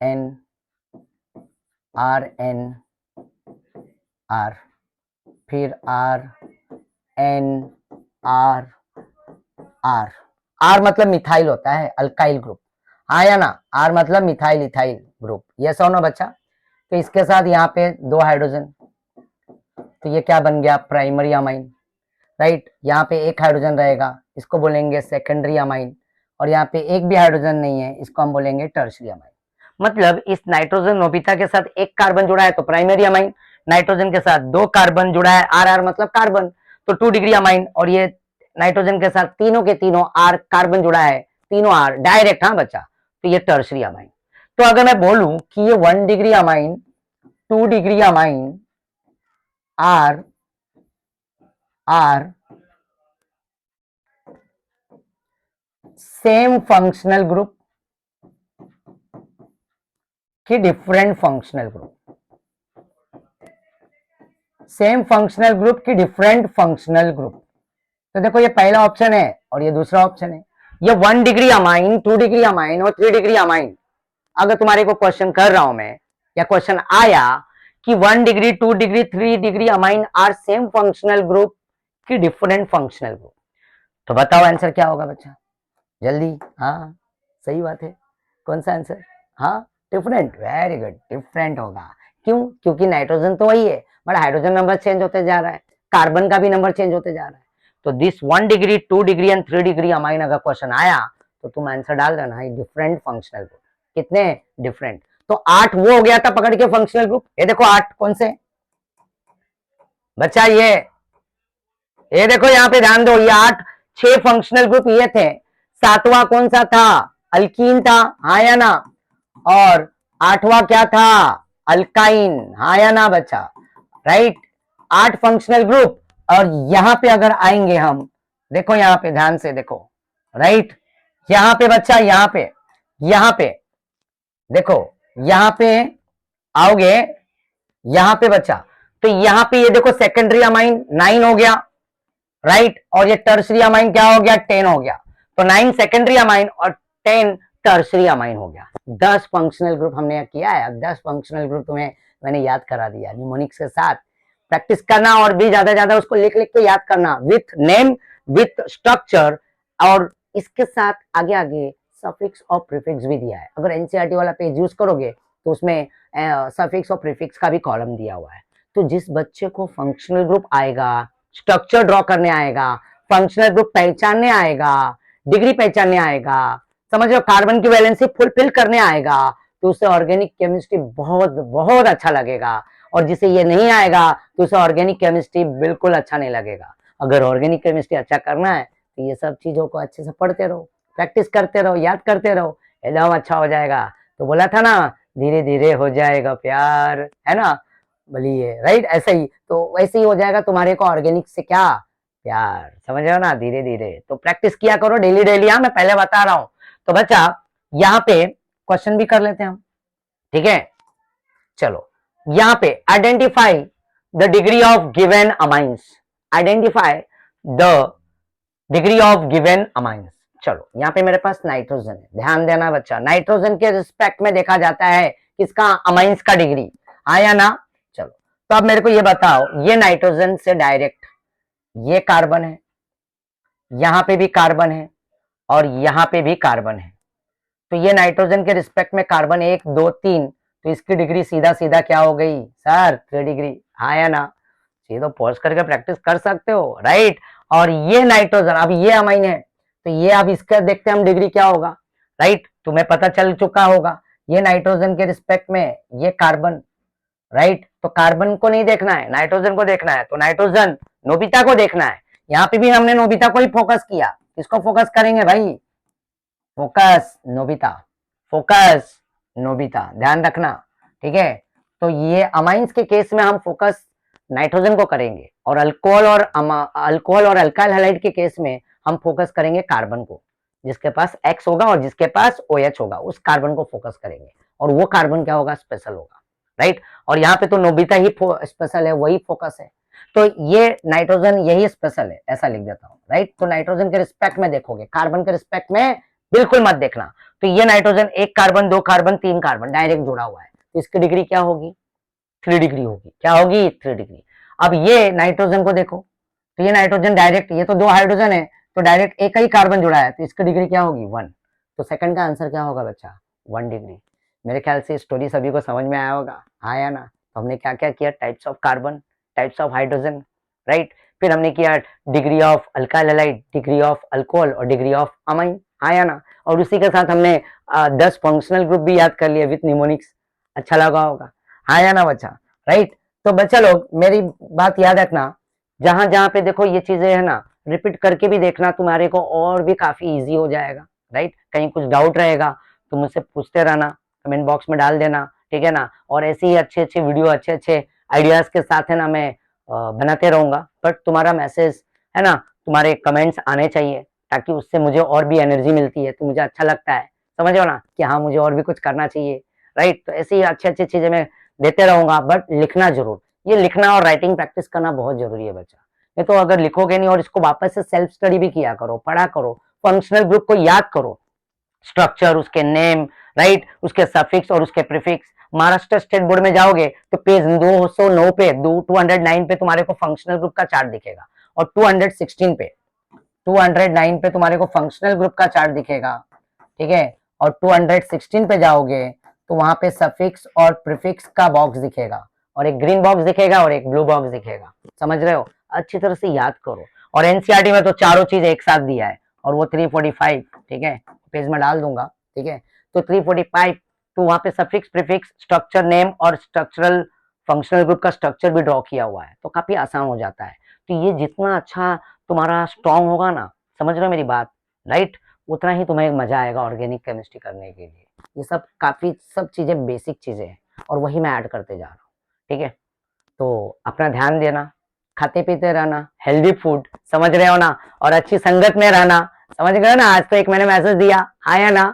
N R N R, फिर R N R R, R मतलब मिथाइल होता है, अल्काइल ग्रुप, हाँ या ना, आर मतलब मिथाइल इथाइल ग्रुप, यस और नो बच्चा। तो इसके साथ यहाँ पे 2 हाइड्रोजन, तो ये क्या बन गया, प्राइमरी अमाइन, राइट। यहाँ पे एक हाइड्रोजन रहेगा, इसको बोलेंगे सेकेंडरी अमाइन, और यहाँ पे एक भी हाइड्रोजन नहीं है, इसको हम बोलेंगे टर्शियरी अमाइन। मतलब इस नाइट्रोजन नोबिता के साथ एक कार्बन जुड़ा है तो प्राइमरी अमाइन, नाइट्रोजन के साथ 2 कार्बन जुड़ा है, आर आर मतलब कार्बन, तो 2 डिग्री अमाइन, और ये नाइट्रोजन के साथ तीनों के तीनों आर कार्बन जुड़ा है, तीनों आर डायरेक्ट, हाँ बच्चा, तो ये टर्शियरी अमाइन। तो अगर मैं बोलूं कि ये 1 degree amine, 2 degree amine are same functional group कि different functional group, same functional group की डिफरेंट फंक्शनल ग्रुप। तो देखो ये पहला ऑप्शन है और ये दूसरा ऑप्शन है। ये 1 डिग्री अमाइन, 2 डिग्री अमाइन और 3 डिग्री अमाइन, अगर तुम्हारे को क्वेश्चन कर रहा हूं मैं, या क्वेश्चन आया कि 1 degree, 2 degree, 3 degree amine are same functional group की डिफरेंट फंक्शनल ग्रुप, तो बताओ आंसर क्या होगा बच्चा, जल्दी। हाँ सही बात है, कौन सा आंसर, हाँ डिफरेंट, वेरी गुड, डिफरेंट होगा। क्यों, क्योंकि नाइट्रोजन तो वही है, बट हाइड्रोजन नंबर चेंज होते जा रहा है, कार्बन का भी नंबर चेंज होते जा रहा है। तो this 1 degree, 2 degree and 3 degree amine अगर क्वेश्चन आया तो तुम आंसर डाल देना डिफरेंट फंक्शनल ग्रुप। कितने डिफरेंट, तो 8 वो हो गया था पकड़ के फंक्शनल ग्रुप। ये देखो 8 कौन से बच्चा, ये देखो यहाँ पे ध्यान दो, ये 8 6 फंक्शनल ग्रुप ये थे, 7वां कौन सा था, अल्कीन था, हाँ या ना, और 8वां क्या था, अल्काइन, हाँ या ना बच्चा, राइट। 8 फंक्शनल ग्रुप, और यहां पे अगर आएंगे हम, देखो यहां पे ध्यान से देखो, राइट, यहां पे बच्चा, यहां पे देखो, यहां पे आओगे, यहां पे बच्चा, तो यहां पे ये देखो सेकेंडरी अमाइन 9 हो गया, राइट, और ये टर्शरी अमाइन क्या हो गया, 10 हो गया। तो 9 सेकेंडरी अमाइन और 10 टर्शरी अमाइन हो गया। 10 फंक्शनल ग्रुप हमने किया है। अब 10 फंक्शनल ग्रुप तुम्हें मैंने याद करा दिया निमोनिक्स के साथ। प्रैक्टिस करना और भी ज्यादा उसको लिख लिख के याद करना, विथ नेम, विथ स्ट्रक्चर, और इसके साथ आगे आगे सफिक्स और प्रीफिक्स भी दिया है। अगर एनसीईआरटी वाला पेज यूज करोगे तो उसमें सफिक्स और प्रीफिक्स का भी कॉलम दिया हुआ है। तो जिस बच्चे को फंक्शनल ग्रुप आएगा, स्ट्रक्चर ड्रॉ करने आएगा, फंक्शनल ग्रुप पहचानने आएगा, डिग्री पहचानने आएगा, समझ लो कार्बन की वैलेंसी फुलफिल करने आएगा, तो उसे ऑर्गेनिक केमिस्ट्री बहुत बहुत अच्छा लगेगा। और जिसे ये नहीं आएगा तो उसे ऑर्गेनिक केमिस्ट्री बिल्कुल अच्छा नहीं लगेगा। अगर ऑर्गेनिक केमिस्ट्री अच्छा करना है तो ये सब चीजों को अच्छे से पढ़ते रहो, प्रैक्टिस करते रहो, याद करते रहो, एकदम अच्छा हो जाएगा। तो बोला था ना, धीरे धीरे हो जाएगा प्यार, है ना, बोलिए, राइट, ऐसा ही, तो वैसे ही हो जाएगा तुम्हारे को ऑर्गेनिक से क्या प्यार, समझ रहे हो ना, धीरे धीरे। तो प्रैक्टिस किया करो डेली डेली, हाँ मैं पहले बता रहा हूं। तो बच्चा यहाँ पे क्वेश्चन भी कर लेते हैं हम, ठीक है, चलो यहाँ पे identify the degree of given amines, identify the degree of given amines. चलो यहाँ पे मेरे पास नाइट्रोजन है, ध्यान देना बच्चा, नाइट्रोजन के रिस्पेक्ट में देखा जाता है किसका, अमाइंस का डिग्री, आया ना। चलो तो अब मेरे को ये बताओ, ये नाइट्रोजन से डायरेक्ट ये कार्बन है, यहां पे भी कार्बन है, और यहां पे भी कार्बन है, तो ये नाइट्रोजन के रिस्पेक्ट में कार्बन 1 2 3, तो इसकी डिग्री सीधा सीधा क्या हो गई सर, 3 डिग्री, हाँ या ना। ये तो पॉज करके प्रैक्टिस कर सकते हो, राइट। और ये नाइट्रोजन, अब ये अमाइन है, तो ये अब इसका देखते हैं हम डिग्री क्या होगा, राइट, तुम्हें पता चल चुका होगा। ये नाइट्रोजन के रिस्पेक्ट में ये कार्बन, राइट, तो कार्बन को नहीं देखना है, नाइट्रोजन को देखना है, तो नाइट्रोजन नोबिता को देखना है। यहाँ पे भी हमने नोबिता को ही फोकस किया, किसको फोकस करेंगे भाई, फोकस नोबिता, फोकस नोबिता, ध्यान रखना, ठीक है। तो ये अमाइंस के केस में हम फोकस नाइट्रोजन को करेंगे, और अल्कोहल और अल्काइल हैलाइड के केस में हम फोकस करेंगे कार्बन को, जिसके पास X होगा और जिसके पास OH होगा, उस कार्बन को फोकस करेंगे, और वो कार्बन क्या होगा, स्पेशल होगा, राइट। और यहाँ पे तो नोबिता ही स्पेशल है, वही फोकस है, तो ये नाइट्रोजन यही स्पेशल है, ऐसा लिख देता हूँ, राइट। तो नाइट्रोजन के रिस्पेक्ट में देखोगे, कार्बन के रिस्पेक्ट में बिल्कुल मत देखना। तो ये nitrogen 1 carbon 2 carbon 3 carbon direct जुड़ा हुआ है, तो इसकी डिग्री क्या होगी, 3 डिग्री होगी, क्या होगी, 3 डिग्री। अब ये नाइट्रोजन को देखो, तो ये नाइट्रोजन डायरेक्ट, ये तो 2 हाइड्रोजन है, तो डायरेक्ट एक ही कार्बन जुड़ा है तो इसकी डिग्री क्या होगी 1। तो सेकंड का आंसर क्या होगा बच्चा 1 डिग्री। मेरे ख्याल से स्टोरी सभी को समझ में आया होगा, आया ना। तो हमने क्या क्या किया, types of carbon, types of hydrogen, right. फिर हमने किया degree of alkyl halide, degree of alcohol और डिग्री ऑफ अमाइन, आया ना। और उसी के साथ हमने 10 फंक्शनल ग्रुप भी याद कर लिए विथ निमोनिक्स। अच्छा लगा होगा, आया ना बच्चा, राइट। तो बच्चा लोग मेरी बात याद रखना, जहां जहां पे देखो ये चीजें है ना, रिपीट करके भी देखना, तुम्हारे को और भी काफी इजी हो जाएगा, राइट। कहीं कुछ डाउट रहेगा तो मुझसे पूछते रहना, कमेंट बॉक्स में डाल देना, ठीक है ना। और ऐसे ही अच्छे अच्छे वीडियो, अच्छे अच्छे आइडियाज के साथ है ना मैं बनाते रहूंगा। बट तुम्हारा मैसेज है ना, तुम्हारे कमेंट्स आने चाहिए, ताकि उससे मुझे और भी एनर्जी मिलती है, तो मुझे अच्छा लगता है, समझो ना, कि हाँ मुझे और भी कुछ करना चाहिए, राइट। तो ऐसी ही अच्छी अच्छी चीजें मैं देते रहूंगा, बट लिखना जरूर। ये लिखना और राइटिंग प्रैक्टिस करना बहुत जरूरी है बच्चा। नहीं तो अगर लिखोगे नहीं और इसको वापस से सेल्फ स्टडी भी किया करो, पढ़ा करो, फंक्शनल ग्रुप को याद करो, स्ट्रक्चर, उसके नेम, राइट, उसके सफिक्स और उसके प्रीफिक्स। महाराष्ट्र स्टेट बोर्ड में जाओगे तो पेज 209 पे 209 पे तुम्हारे को फंक्शनल ग्रुप का चार्ट दिखेगा, और 216 पे तुम्हारे को फंक्शनल ग्रुप का चार्ट दिखेगा, ठीक है। और 216 पे जाओगे तो वहां पे सफिक्स और प्रीफिक्स का बॉक्स दिखेगा, और एक ग्रीन बॉक्स दिखेगा और एक ब्लू बॉक्स दिखेगा, समझ रहे हो। अच्छी तरह से याद करो। और एनसीईआरटी में तो चारों चीज एक साथ दिया है, और वो 345, ठीक है, पेज में डाल दूंगा, ठीक है। तो 345, तो वहां पे सफिक्स, प्रीफिक्स, स्ट्रक्चर नेम और स्ट्रक्चरल फंक्शनल ग्रुप का स्ट्रक्चर भी ड्रॉ किया हुआ है, तो काफी आसान हो जाता है। तो ये जितना अच्छा तुम्हारा स्ट्रांग होगा ना, समझ रहे हो मेरी बात, राइट, उतना ही तुम्हें मजा आएगा ऑर्गेनिक केमिस्ट्री करने के लिए। ये सब काफी सब चीजें बेसिक चीजें हैं, और वही मैं ऐड करते जा रहा हूँ, ठीक है। तो अपना ध्यान देना, खाते पीते रहना, हेल्दी फूड, समझ रहे हो ना, और अच्छी संगत में रहना, समझ गए ना। आज तो एक मैंने मैसेज दिया, आया ना,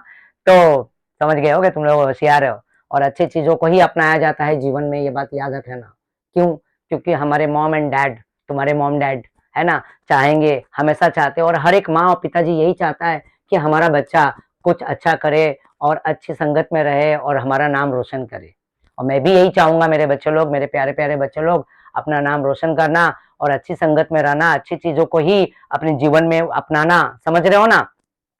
तो समझ गए होगे तुम लोग होशियार हो। और अच्छी चीजों को ही अपनाया जाता है जीवन में, ये बात याद रखना। क्यों? क्योंकि हमारे मॉम एंड डैड, तुम्हारे मॉम डैड है ना, चाहेंगे, हमेशा चाहते हैं, और हर एक माँ और पिताजी यही चाहता है कि हमारा बच्चा कुछ अच्छा करे और अच्छी संगत में रहे और हमारा नाम रोशन करे। और मैं भी यही चाहूंगा, मेरे बच्चे लोग, मेरे प्यारे प्यारे बच्चे लोग, अपना नाम रोशन करना और अच्छी संगत में रहना, अच्छी चीजों को ही अपने जीवन में अपनाना, समझ रहे हो ना।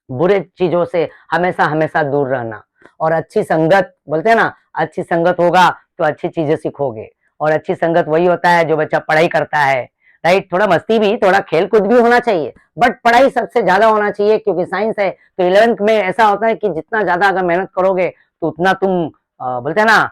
बुरे चीजों से हमेशा हमेशा दूर रहना, और अच्छी संगत, बोलते हैं ना, अच्छी संगत होगा तो अच्छी चीजें सीखोगे। और अच्छी संगत वही होता है जो बच्चा पढ़ाई करता है, राइट। थोड़ा मस्ती भी, थोड़ा खेल कूद भी होना चाहिए, बट पढ़ाई सबसे ज्यादा होना चाहिए, क्योंकि साइंस है। तो 11th में ऐसा होता है कि जितना ज्यादा अगर मेहनत करोगे तो उतना तुम बोलते हैं ना,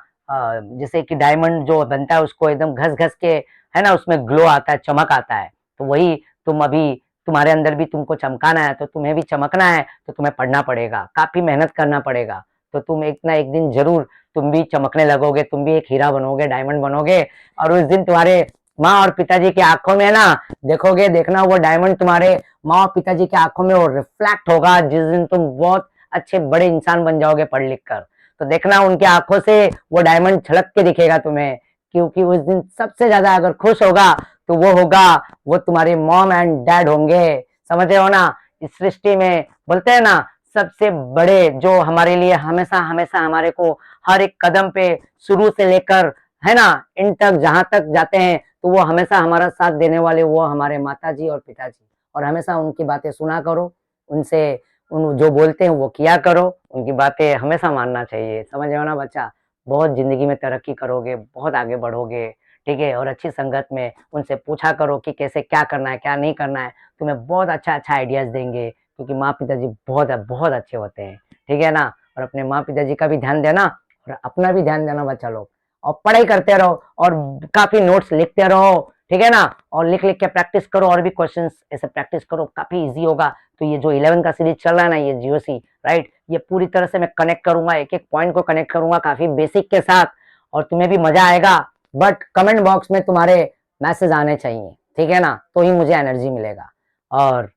जैसे कि डायमंड जो बनता है उसको एकदम घस घस के, है ना, उसमें ग्लो आता है, चमक आता है। तो वही तुम अभी, तुम्हारे अंदर भी तुमको चमकाना है, तो तुम्हें भी चमकना है, तो तुम्हें पढ़ना पड़ेगा, काफी मेहनत करना पड़ेगा। तो तुम एक ना एक दिन जरूर तुम भी चमकने लगोगे, तुम भी एक हीरा बनोगे, डायमंड बनोगे। और उस दिन तुम्हारे माँ और पिताजी की आंखों में ना, देखोगे, देखना वो डायमंड तुम्हारे माँ और पिताजी की आंखों में वो रिफ्लेक्ट होगा, जिस दिन तुम बहुत अच्छे बड़े इंसान बन जाओगे पढ़ लिख कर। तो देखना उनके आंखों से वो डायमंड छलक के दिखेगा तुम्हें, क्योंकि उस दिन सबसे ज्यादा अगर खुश होगा तो वो होगा, वो तुम्हारे मॉम एंड डैड होंगे, समझ रहे हो ना। इस सृष्टि में बोलते हैं ना, सबसे बड़े जो हमारे लिए हमेशा हमेशा हमारे को हर एक कदम पे, शुरू से लेकर, है ना, इन तक जहां तक जाते हैं, तो वो हमेशा हमारा साथ देने वाले वो हमारे माता जी और पिताजी। और हमेशा उनकी बातें सुना करो, उनसे उन जो बोलते हैं वो किया करो, उनकी बातें हमेशा मानना चाहिए, समझ रहे हो ना बच्चा। बहुत जिंदगी में तरक्की करोगे, बहुत आगे बढ़ोगे, ठीक है। और अच्छी संगत में उनसे पूछा करो कि कैसे क्या करना है, क्या नहीं करना है, तुम्हें बहुत अच्छा अच्छा आइडियाज देंगे, क्योंकि माँ पिताजी बहुत बहुत अच्छे होते हैं, ठीक है ना। और अपने माँ पिताजी का भी ध्यान देना, और अपना भी ध्यान देना बच्चा लोग। और पढ़ाई करते रहो, और काफी नोट्स लिखते रहो, ठीक है ना। और लिख लिख के प्रैक्टिस करो, और भी क्वेश्चंस ऐसे प्रैक्टिस करो, काफी इजी होगा। तो ये जो 11 का सीरीज चल रहा है ना, ये जीओसी, राइट, ये पूरी तरह से मैं कनेक्ट करूंगा, एक एक पॉइंट को कनेक्ट करूंगा काफी बेसिक के साथ, और तुम्हें भी मजा आएगा। बट कमेंट बॉक्स में तुम्हारे मैसेज आने चाहिए, ठीक है ना, तो ही मुझे एनर्जी मिलेगा। और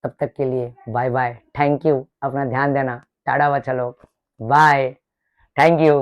तब तक के लिए बाय बाय, थैंक यू, अपना ध्यान देना, टाटा बच्चा लोग, बाय, थैंक यू।